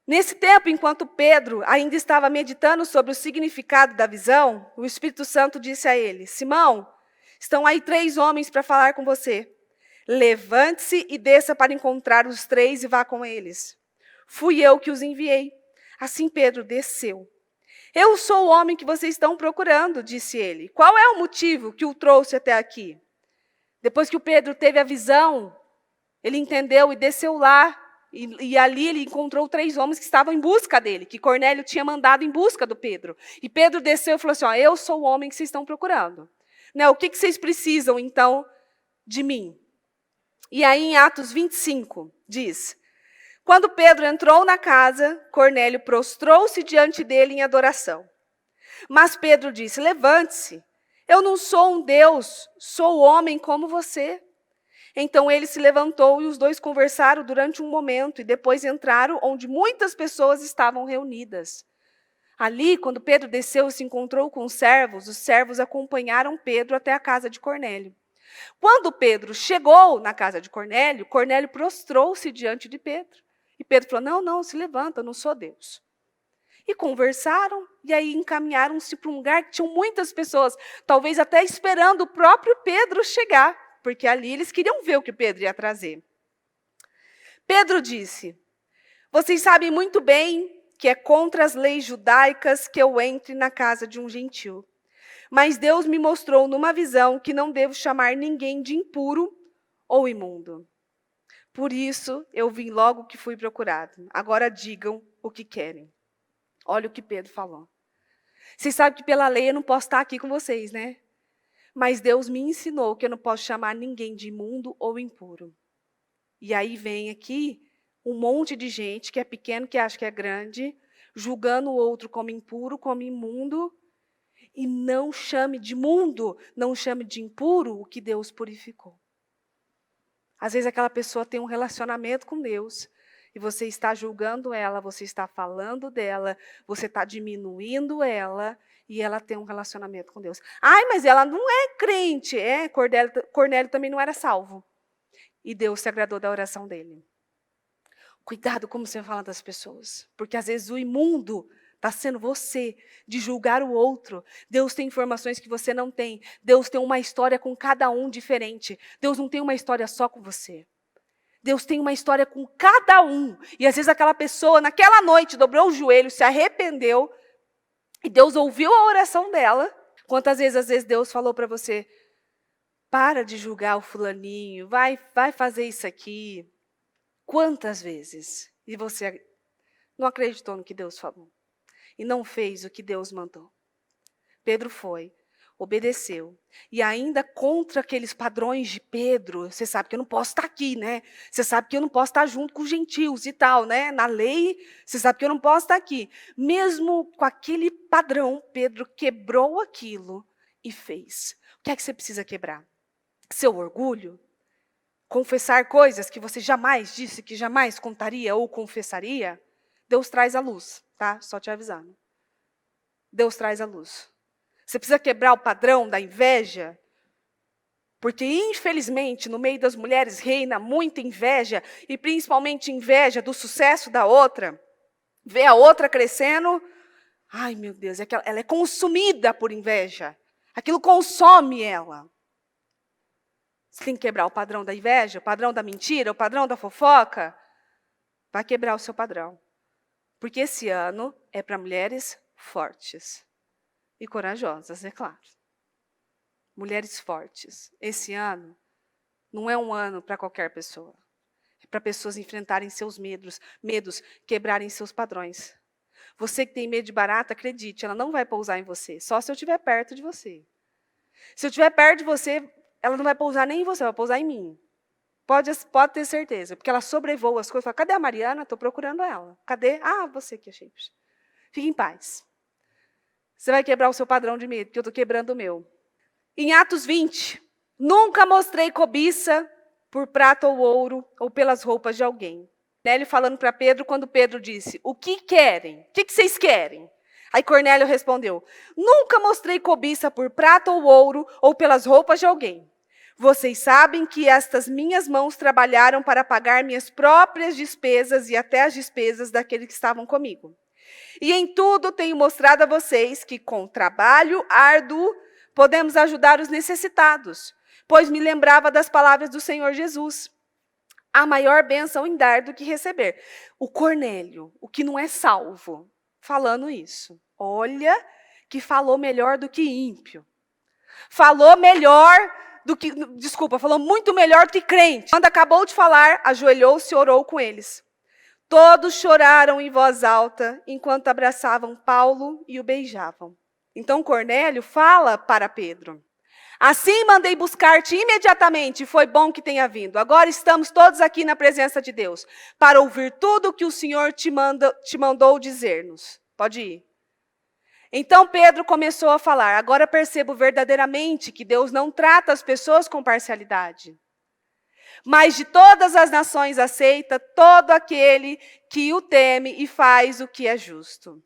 Nesse tempo, enquanto Pedro ainda estava meditando sobre o significado da visão, o Espírito Santo disse a ele, Simão, Estão aí 3 homens para falar com você. Levante-se e desça para encontrar os 3 e vá com eles. Fui eu que os enviei. Assim Pedro desceu. Eu sou o homem que vocês estão procurando, disse ele. Qual é o motivo que o trouxe até aqui? Depois que o Pedro teve a visão, ele entendeu e desceu lá. E ali ele encontrou 3 homens que estavam em busca dele, que Cornélio tinha mandado em busca do Pedro. E Pedro desceu e falou assim, eu sou o homem que vocês estão procurando. Né, o que vocês precisam, então, de mim? E aí, em Atos 25, diz, quando Pedro entrou na casa, Cornélio prostrou-se diante dele em adoração. Mas Pedro disse, levante-se, eu não sou um Deus, sou homem como você. Então ele se levantou e os 2 conversaram durante um momento e depois entraram onde muitas pessoas estavam reunidas. Ali, quando Pedro desceu e se encontrou com os servos acompanharam Pedro até a casa de Cornélio. Quando Pedro chegou na casa de Cornélio, Cornélio prostrou-se diante de Pedro. E Pedro falou, não, se levanta, eu não sou Deus. E conversaram, e aí encaminharam-se para um lugar que tinham muitas pessoas, talvez até esperando o próprio Pedro chegar, porque ali eles queriam ver o que Pedro ia trazer. Pedro disse, vocês sabem muito bem que é contra as leis judaicas que eu entre na casa de um gentil. Mas Deus me mostrou numa visão que não devo chamar ninguém de impuro ou imundo. Por isso, eu vim logo que fui procurado. Agora digam o que querem. Olha o que Pedro falou. Vocês sabem que pela lei eu não posso estar aqui com vocês, né? Mas Deus me ensinou que eu não posso chamar ninguém de imundo ou impuro. E aí vem aqui um monte de gente que é pequeno, que acha que é grande, julgando o outro como impuro, como imundo, e não chame de imundo, não chame de impuro o que Deus purificou. Às vezes aquela pessoa tem um relacionamento com Deus, e você está julgando ela, você está falando dela, você está diminuindo ela, e ela tem um relacionamento com Deus. Ai, mas ela não é crente. Cornélio também não era salvo. E Deus se agradou da oração dele. Cuidado como você fala das pessoas, porque às vezes o imundo está sendo você, de julgar o outro. Deus tem informações que você não tem. Deus tem uma história com cada um diferente. Deus não tem uma história só com você. Deus tem uma história com cada um. E às vezes aquela pessoa, naquela noite, dobrou o joelho, se arrependeu, e Deus ouviu a oração dela. Quantas vezes, às vezes, Deus falou para você, para de julgar o fulaninho, vai fazer isso aqui. Quantas vezes? E você não acreditou no que Deus falou. E não fez o que Deus mandou. Pedro foi, obedeceu. E ainda contra aqueles padrões de Pedro, você sabe que eu não posso estar aqui, né? Você sabe que eu não posso estar junto com os gentios e tal, né? Na lei, você sabe que eu não posso estar aqui. Mesmo com aquele padrão, Pedro quebrou aquilo e fez. O que é que você precisa quebrar? Seu orgulho? Confessar coisas que você jamais disse, que jamais contaria ou confessaria? Deus traz a luz, tá? Só te avisando. Deus traz a luz. Você precisa quebrar o padrão da inveja, porque infelizmente no meio das mulheres reina muita inveja, e principalmente inveja do sucesso da outra. Vê a outra crescendo, ai meu Deus, ela é consumida por inveja. Aquilo consome ela. Você tem que quebrar o padrão da inveja, o padrão da mentira, o padrão da fofoca. Vai quebrar o seu padrão. Porque esse ano é para mulheres fortes e corajosas, é claro. Mulheres fortes. Esse ano não é um ano para qualquer pessoa. É para pessoas enfrentarem seus medos, quebrarem seus padrões. Você que tem medo de barata, acredite, ela não vai pousar em você, só se eu estiver perto de você. Se eu estiver perto de você, ela não vai pousar nem em você, vai pousar em mim. Pode ter certeza, porque ela sobrevoa as coisas. Fala, cadê a Mariana? Estou procurando ela. Cadê? Ah, você que achei. Fique em paz. Você vai quebrar o seu padrão de medo, porque eu estou quebrando o meu. Em Atos 20, nunca mostrei cobiça por prata ou ouro, ou pelas roupas de alguém. Cornélio falando para Pedro, quando Pedro disse, o que querem? O que vocês querem? Aí Cornélio respondeu, nunca mostrei cobiça por prata ou ouro, ou pelas roupas de alguém. Vocês sabem que estas minhas mãos trabalharam para pagar minhas próprias despesas e até as despesas daqueles que estavam comigo. E em tudo tenho mostrado a vocês que com trabalho árduo podemos ajudar os necessitados, pois me lembrava das palavras do Senhor Jesus. Há maior bênção em dar do que receber. O Cornélio, o que não é salvo, falando isso. Olha, que falou melhor do que ímpio. Falou muito melhor do que crente. Quando acabou de falar, ajoelhou-se e orou com eles. Todos choraram em voz alta, enquanto abraçavam Paulo e o beijavam. Então Cornélio fala para Pedro: assim mandei buscar-te imediatamente, e foi bom que tenha vindo. Agora estamos todos aqui na presença de Deus, para ouvir tudo o que o Senhor te mandou dizer-nos. Pode ir. Então Pedro começou a falar: agora percebo verdadeiramente que Deus não trata as pessoas com parcialidade. Mas de todas as nações aceita todo aquele que o teme e faz o que é justo.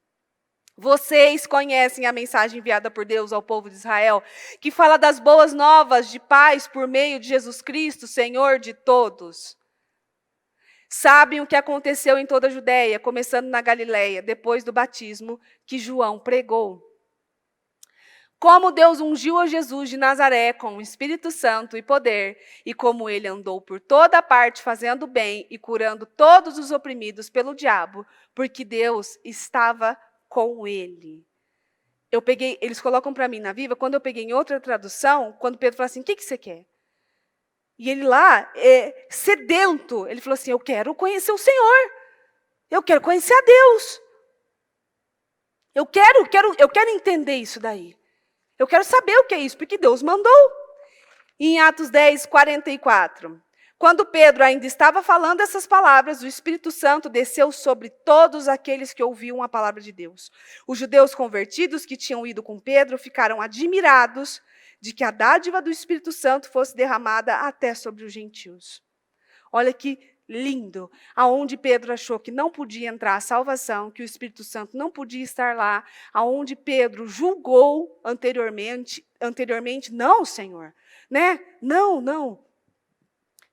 Vocês conhecem a mensagem enviada por Deus ao povo de Israel, que fala das boas novas de paz por meio de Jesus Cristo, Senhor de todos. Sabem o que aconteceu em toda a Judéia, começando na Galileia, depois do batismo que João pregou. Como Deus ungiu a Jesus de Nazaré com o Espírito Santo e poder, e como ele andou por toda parte fazendo bem e curando todos os oprimidos pelo diabo, porque Deus estava com ele. Eles colocam para mim na Viva, quando eu peguei em outra tradução, quando Pedro falou assim: o que você quer? E ele lá, sedento, ele falou assim: eu quero conhecer o Senhor, eu quero conhecer a Deus. Eu quero entender isso daí. Eu quero saber o que é isso, porque Deus mandou. Em Atos 10, 44. Quando Pedro ainda estava falando essas palavras, o Espírito Santo desceu sobre todos aqueles que ouviam a palavra de Deus. Os judeus convertidos que tinham ido com Pedro ficaram admirados de que a dádiva do Espírito Santo fosse derramada até sobre os gentios. Olha que lindo, aonde Pedro achou que não podia entrar a salvação, que o Espírito Santo não podia estar lá, aonde Pedro julgou anteriormente, não, Senhor, né? Não.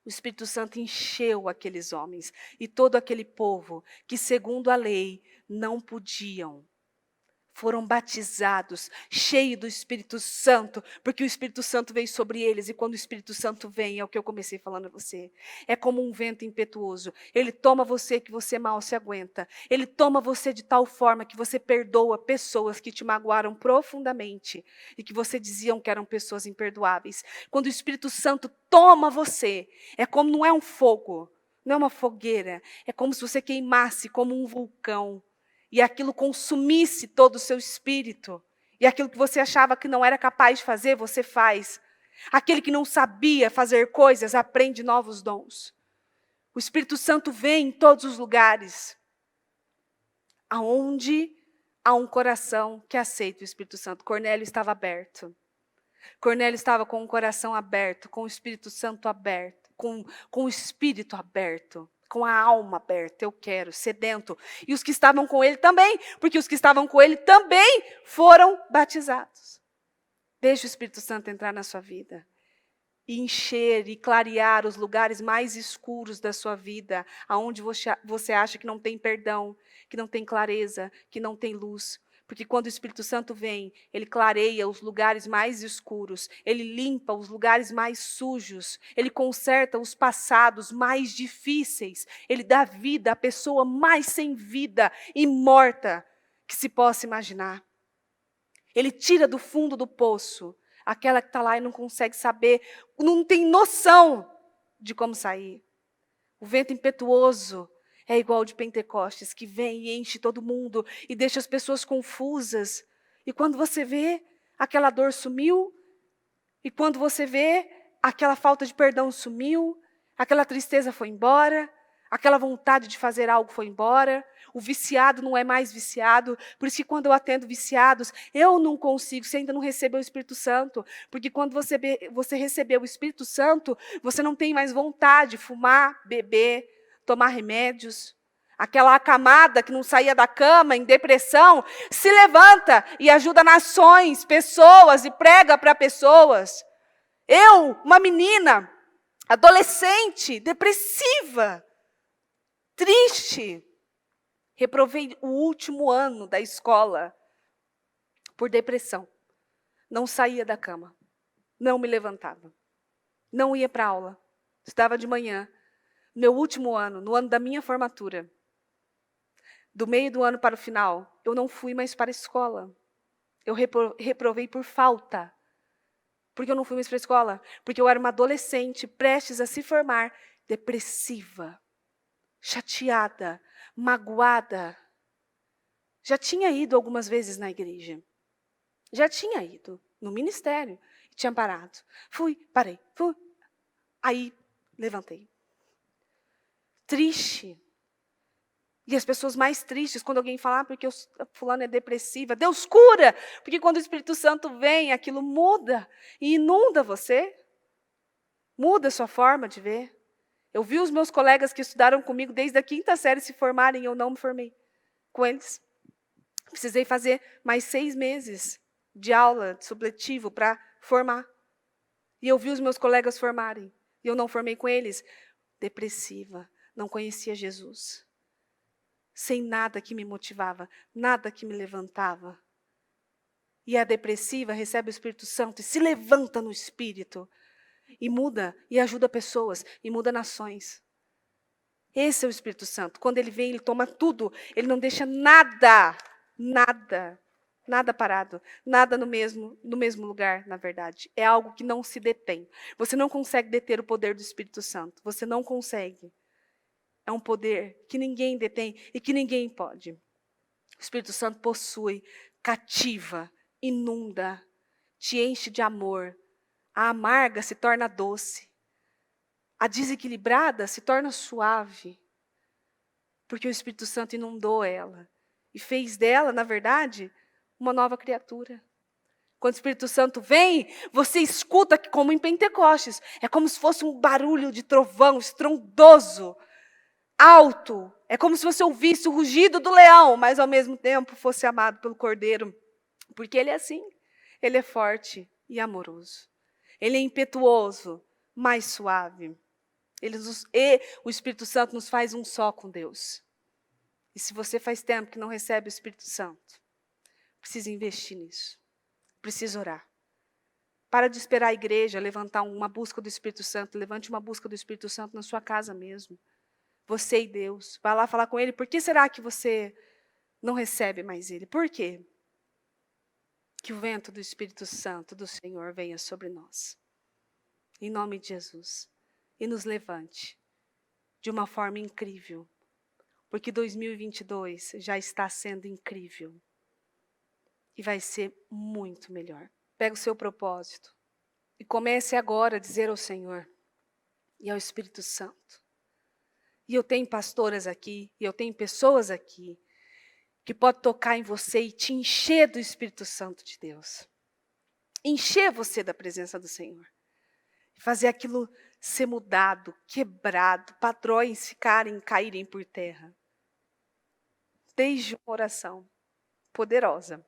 O Espírito Santo encheu aqueles homens e todo aquele povo que, segundo a lei, não podiam. Foram batizados, cheios do Espírito Santo, porque o Espírito Santo veio sobre eles, e quando o Espírito Santo vem, é o que eu comecei falando a você, é como um vento impetuoso. Ele toma você que você mal se aguenta, ele toma você de tal forma que você perdoa pessoas que te magoaram profundamente, e que você diziam que eram pessoas imperdoáveis. Quando o Espírito Santo toma você, é como, não é um fogo, não é uma fogueira, é como se você queimasse como um vulcão, e aquilo consumisse todo o seu espírito. E aquilo que você achava que não era capaz de fazer, você faz. Aquele que não sabia fazer coisas, aprende novos dons. O Espírito Santo vem em todos os lugares. Aonde há um coração que aceita o Espírito Santo. Cornélio estava aberto. Cornélio estava com o coração aberto, com o Espírito Santo aberto, com o espírito aberto. Com a alma aberta, eu quero, sedento. E os que estavam com ele também, porque os que estavam com ele também foram batizados. Deixe o Espírito Santo entrar na sua vida. E encher e clarear os lugares mais escuros da sua vida, aonde você acha que não tem perdão, que não tem clareza, que não tem luz. Porque quando o Espírito Santo vem, ele clareia os lugares mais escuros, ele limpa os lugares mais sujos, ele conserta os passados mais difíceis, ele dá vida à pessoa mais sem vida e morta que se possa imaginar. Ele tira do fundo do poço aquela que está lá e não consegue saber, não tem noção de como sair. O vento impetuoso é igual de Pentecostes, que vem e enche todo mundo e deixa as pessoas confusas. E quando você vê, aquela dor sumiu. E quando você vê, aquela falta de perdão sumiu. Aquela tristeza foi embora. Aquela vontade de fazer algo foi embora. O viciado não é mais viciado. Por isso que quando eu atendo viciados, eu não consigo, você ainda não recebeu o Espírito Santo. Porque quando você recebeu o Espírito Santo, você não tem mais vontade de fumar, beber, tomar remédios. Aquela acamada que não saía da cama, em depressão, se levanta e ajuda nações, pessoas, e prega para pessoas. Eu, uma menina, adolescente, depressiva, triste, reprovei o último ano da escola por depressão. Não saía da cama. Não me levantava. Não ia para aula. Estudava de manhã. Meu último ano, no ano da minha formatura, do meio do ano para o final, eu não fui mais para a escola. Eu reprovei por falta. Porque eu não fui mais para a escola. Porque eu era uma adolescente prestes a se formar, depressiva, chateada, magoada. Já tinha ido algumas vezes na igreja. Já tinha ido no ministério. Tinha parado. Fui, parei. Fui. Aí, levantei. Triste. E as pessoas mais tristes, quando alguém fala, porque o fulano é depressiva, Deus cura! Porque quando o Espírito Santo vem, aquilo muda e inunda você. Muda a sua forma de ver. Eu vi os meus colegas que estudaram comigo desde a 5ª série se formarem e eu não me formei com eles. Precisei fazer mais 6 meses de aula, de supletivo, para formar. E eu vi os meus colegas formarem. E eu não formei com eles. Depressiva, não conhecia Jesus. Sem nada que me motivava, nada que me levantava. E a depressiva recebe o Espírito Santo e se levanta no Espírito. E muda, e ajuda pessoas, e muda nações. Esse é o Espírito Santo. Quando ele vem, ele toma tudo. Ele não deixa nada parado. Nada no mesmo lugar, na verdade. É algo que não se detém. Você não consegue deter o poder do Espírito Santo. Você não consegue. É um poder que ninguém detém e que ninguém pode. O Espírito Santo possui, cativa, inunda, te enche de amor. A amarga se torna doce. A desequilibrada se torna suave. Porque o Espírito Santo inundou ela. E fez dela, na verdade, uma nova criatura. Quando o Espírito Santo vem, você escuta como em Pentecostes. É como se fosse um barulho de trovão estrondoso, alto. É como se você ouvisse o rugido do leão, mas ao mesmo tempo fosse amado pelo Cordeiro. Porque ele é assim. Ele é forte e amoroso. Ele é impetuoso, mais suave. O Espírito Santo nos faz um só com Deus. E se você faz tempo que não recebe o Espírito Santo, precisa investir nisso. Precisa orar. Para de esperar a igreja levantar uma busca do Espírito Santo. Levante uma busca do Espírito Santo na sua casa mesmo. Você e Deus. Vai lá falar com Ele. Por que será que você não recebe mais Ele? Por quê? Que o vento do Espírito Santo do Senhor venha sobre nós. Em nome de Jesus. E nos levante de uma forma incrível. Porque 2022 já está sendo incrível. E vai ser muito melhor. Pega o seu propósito. E comece agora a dizer ao Senhor e ao Espírito Santo. E eu tenho pastoras aqui, e eu tenho pessoas aqui, que pode tocar em você e te encher do Espírito Santo de Deus. Encher você da presença do Senhor. Fazer aquilo ser mudado, quebrado, padrões caírem por terra. Desde uma oração poderosa.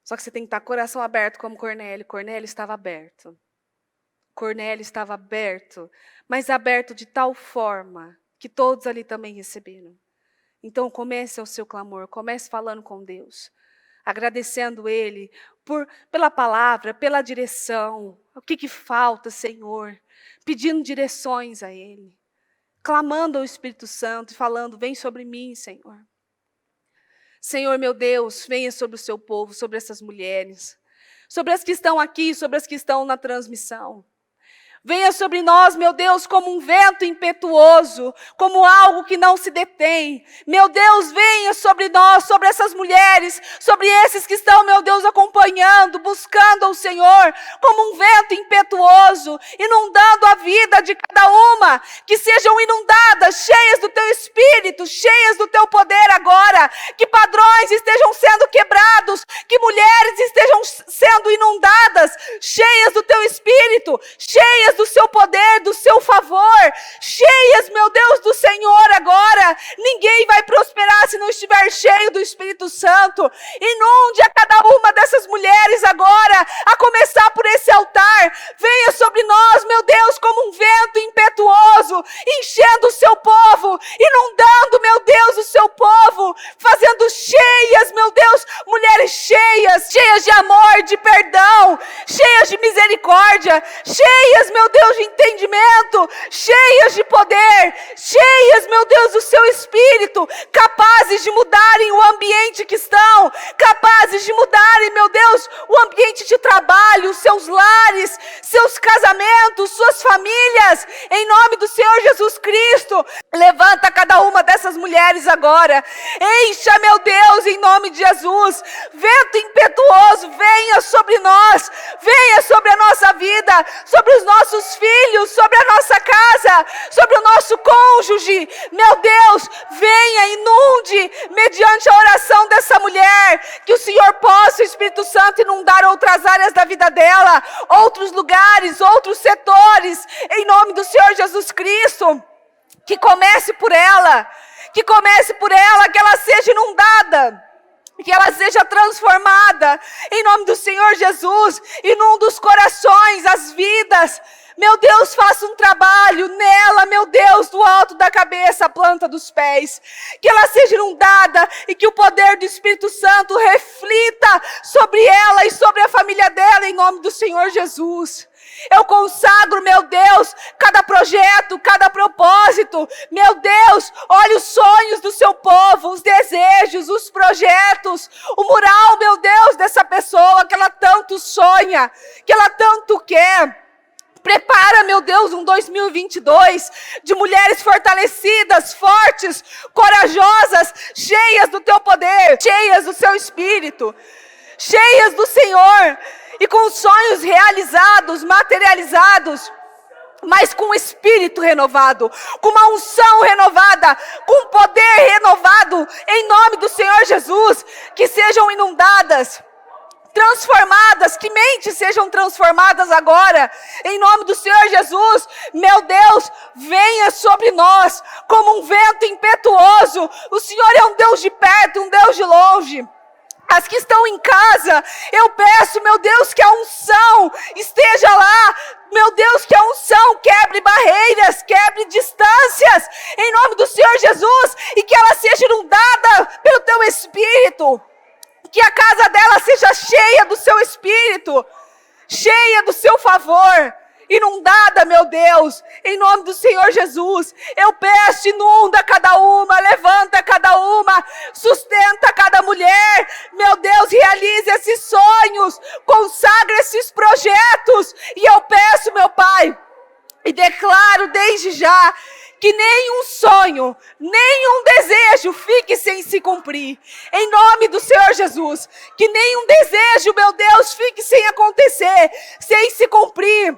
Só que você tem que estar com o coração aberto como Cornélio. Cornélio estava aberto. Cornélio estava aberto, mas aberto de tal forma que todos ali também receberam. Então comece o seu clamor, comece falando com Deus, agradecendo Ele pela palavra, pela direção. O que falta, Senhor? Pedindo direções a Ele, clamando ao Espírito Santo e falando, vem sobre mim, Senhor. Senhor, meu Deus, venha sobre o seu povo, sobre essas mulheres, sobre as que estão aqui, sobre as que estão na transmissão. Venha sobre nós, meu Deus, como um vento impetuoso, como algo que não se detém. Meu Deus, venha sobre nós, sobre essas mulheres, sobre esses que estão, meu Deus, acompanhando, buscando ao Senhor, como um vento impetuoso, inundando a vida de cada uma, que sejam inundadas, cheias do teu Espírito, cheias do teu poder agora, que padrões estejam sendo quebrados, que mulheres estejam sendo inundadas, cheias do teu Espírito, cheias do seu poder, do seu favor, cheias, meu Deus, do Senhor agora. Ninguém vai prosperar se não estiver cheio do Espírito Santo. Inunde a cada uma dessas mulheres agora, agora, a começar por esse altar, venha sobre nós, meu Deus, como um vento impetuoso, enchendo o seu povo, inundando, meu Deus, o seu povo, fazendo cheias, meu Deus, mulheres cheias, cheias de amor, de perdão, cheias de misericórdia, cheias, meu Deus, de entendimento, cheias de poder, cheias, meu Deus, do seu Espírito, capazes de mudarem o ambiente que estão, capazes de mudarem, meu Deus, o ambiente de trabalho, seus lares, seus casamentos, suas famílias, em nome do Senhor Jesus Cristo. Levanta cada uma dessas mulheres agora, encha, meu Deus, em nome de Jesus, vento impetuoso, venha sobre nós, venha sobre a nossa vida, sobre os nossos filhos, sobre a nossa casa, sobre o nosso cônjuge, meu Deus, venha, inunde, mediante a oração dessa mulher, que o Senhor possa, o Espírito Santo, inundar outras áreas da vida dela, outros lugares, outros setores, em nome do Senhor Jesus Cristo. Que comece por ela, que ela seja inundada, que ela seja transformada, em nome do Senhor Jesus, inunda os corações, as vidas. Meu Deus, faça um trabalho nela, meu Deus, do alto da cabeça à planta dos pés. Que ela seja inundada e que o poder do Espírito Santo reflita sobre ela e sobre a família dela, em nome do Senhor Jesus. Eu consagro, meu Deus, cada projeto, cada propósito. Meu Deus, olha os sonhos do seu povo, os desejos, os projetos, o mural, meu Deus, dessa pessoa que ela tanto sonha, que ela tanto quer. Prepara, meu Deus, um 2022 de mulheres fortalecidas, fortes, corajosas, cheias do teu poder, cheias do seu Espírito, cheias do Senhor e com sonhos realizados, materializados, mas com o espírito renovado, com uma unção renovada, com poder renovado, em nome do Senhor Jesus, que sejam inundadas, transformadas, que mentes sejam transformadas agora, em nome do Senhor Jesus. Meu Deus, venha sobre nós como um vento impetuoso. O Senhor é um Deus de perto, um Deus de longe. As que estão em casa, eu peço, meu Deus, que a unção esteja lá. Meu Deus, que a unção quebre barreiras, quebre distâncias, em nome do Senhor Jesus, e que ela seja inundada pelo teu Espírito. Que a casa dela seja cheia do seu Espírito, cheia do seu favor, inundada, meu Deus, em nome do Senhor Jesus. Eu peço, inunda cada uma, levanta cada uma, sustenta cada mulher, meu Deus, realize esses sonhos, consagra esses projetos, e eu peço, meu Pai, e declaro desde já, que nenhum sonho, nenhum desejo fique sem se cumprir. Em nome do Senhor Jesus. Que nenhum desejo, meu Deus, fique sem acontecer, sem se cumprir.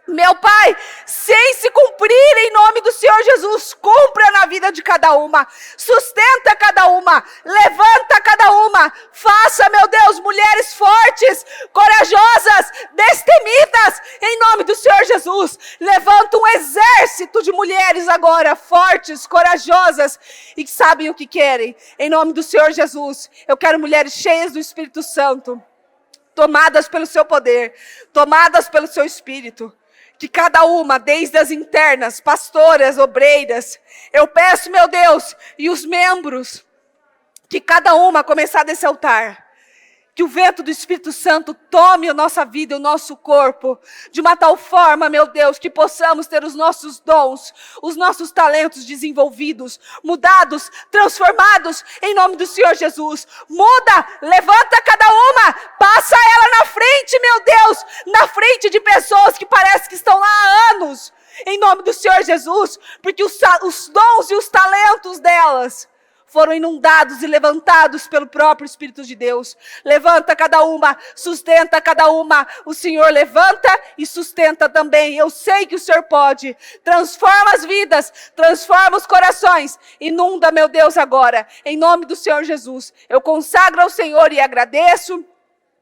Meu Pai, sem se cumprir, em nome do Senhor Jesus, cumpra na vida de cada uma, sustenta cada uma, levanta cada uma, faça, meu Deus, mulheres fortes, corajosas, destemidas, em nome do Senhor Jesus. Levanta um exército de mulheres agora, fortes, corajosas e que sabem o que querem, em nome do Senhor Jesus. Eu quero mulheres cheias do Espírito Santo, tomadas pelo seu poder, tomadas pelo seu Espírito. Que cada uma, desde as internas, pastoras, obreiras, eu peço, meu Deus, e os membros, que cada uma, começar desse altar, que o vento do Espírito Santo tome a nossa vida e o nosso corpo, de uma tal forma, meu Deus, que possamos ter os nossos dons, os nossos talentos desenvolvidos, mudados, transformados, em nome do Senhor Jesus. Muda, levanta cada uma, passa ela na frente, meu Deus, na frente de pessoas que parece que estão lá há anos, em nome do Senhor Jesus, porque os dons e os talentos delas foram inundados e levantados pelo próprio Espírito de Deus. Levanta cada uma, sustenta cada uma. O Senhor levanta e sustenta também. Eu sei que o Senhor pode. Transforma as vidas, transforma os corações. Inunda, meu Deus, agora. Em nome do Senhor Jesus. Eu consagro ao Senhor e agradeço.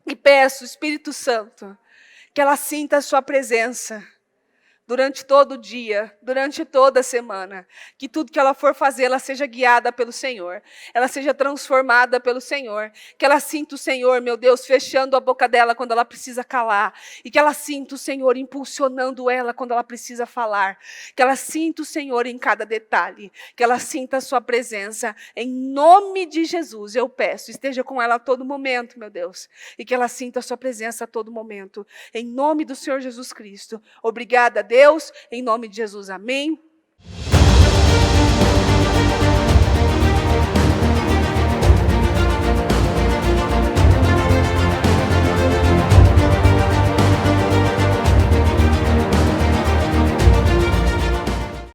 E peço, Espírito Santo, que ela sinta a sua presença durante todo o dia, durante toda a semana. Que tudo que ela for fazer, ela seja guiada pelo Senhor. Ela seja transformada pelo Senhor. Que ela sinta o Senhor, meu Deus, fechando a boca dela quando ela precisa calar. E que ela sinta o Senhor impulsionando ela quando ela precisa falar. Que ela sinta o Senhor em cada detalhe. Que ela sinta a sua presença. Em nome de Jesus, eu peço, esteja com ela a todo momento, meu Deus. E que ela sinta a sua presença a todo momento. Em nome do Senhor Jesus Cristo. Obrigada, Deus. Em nome de Jesus, amém.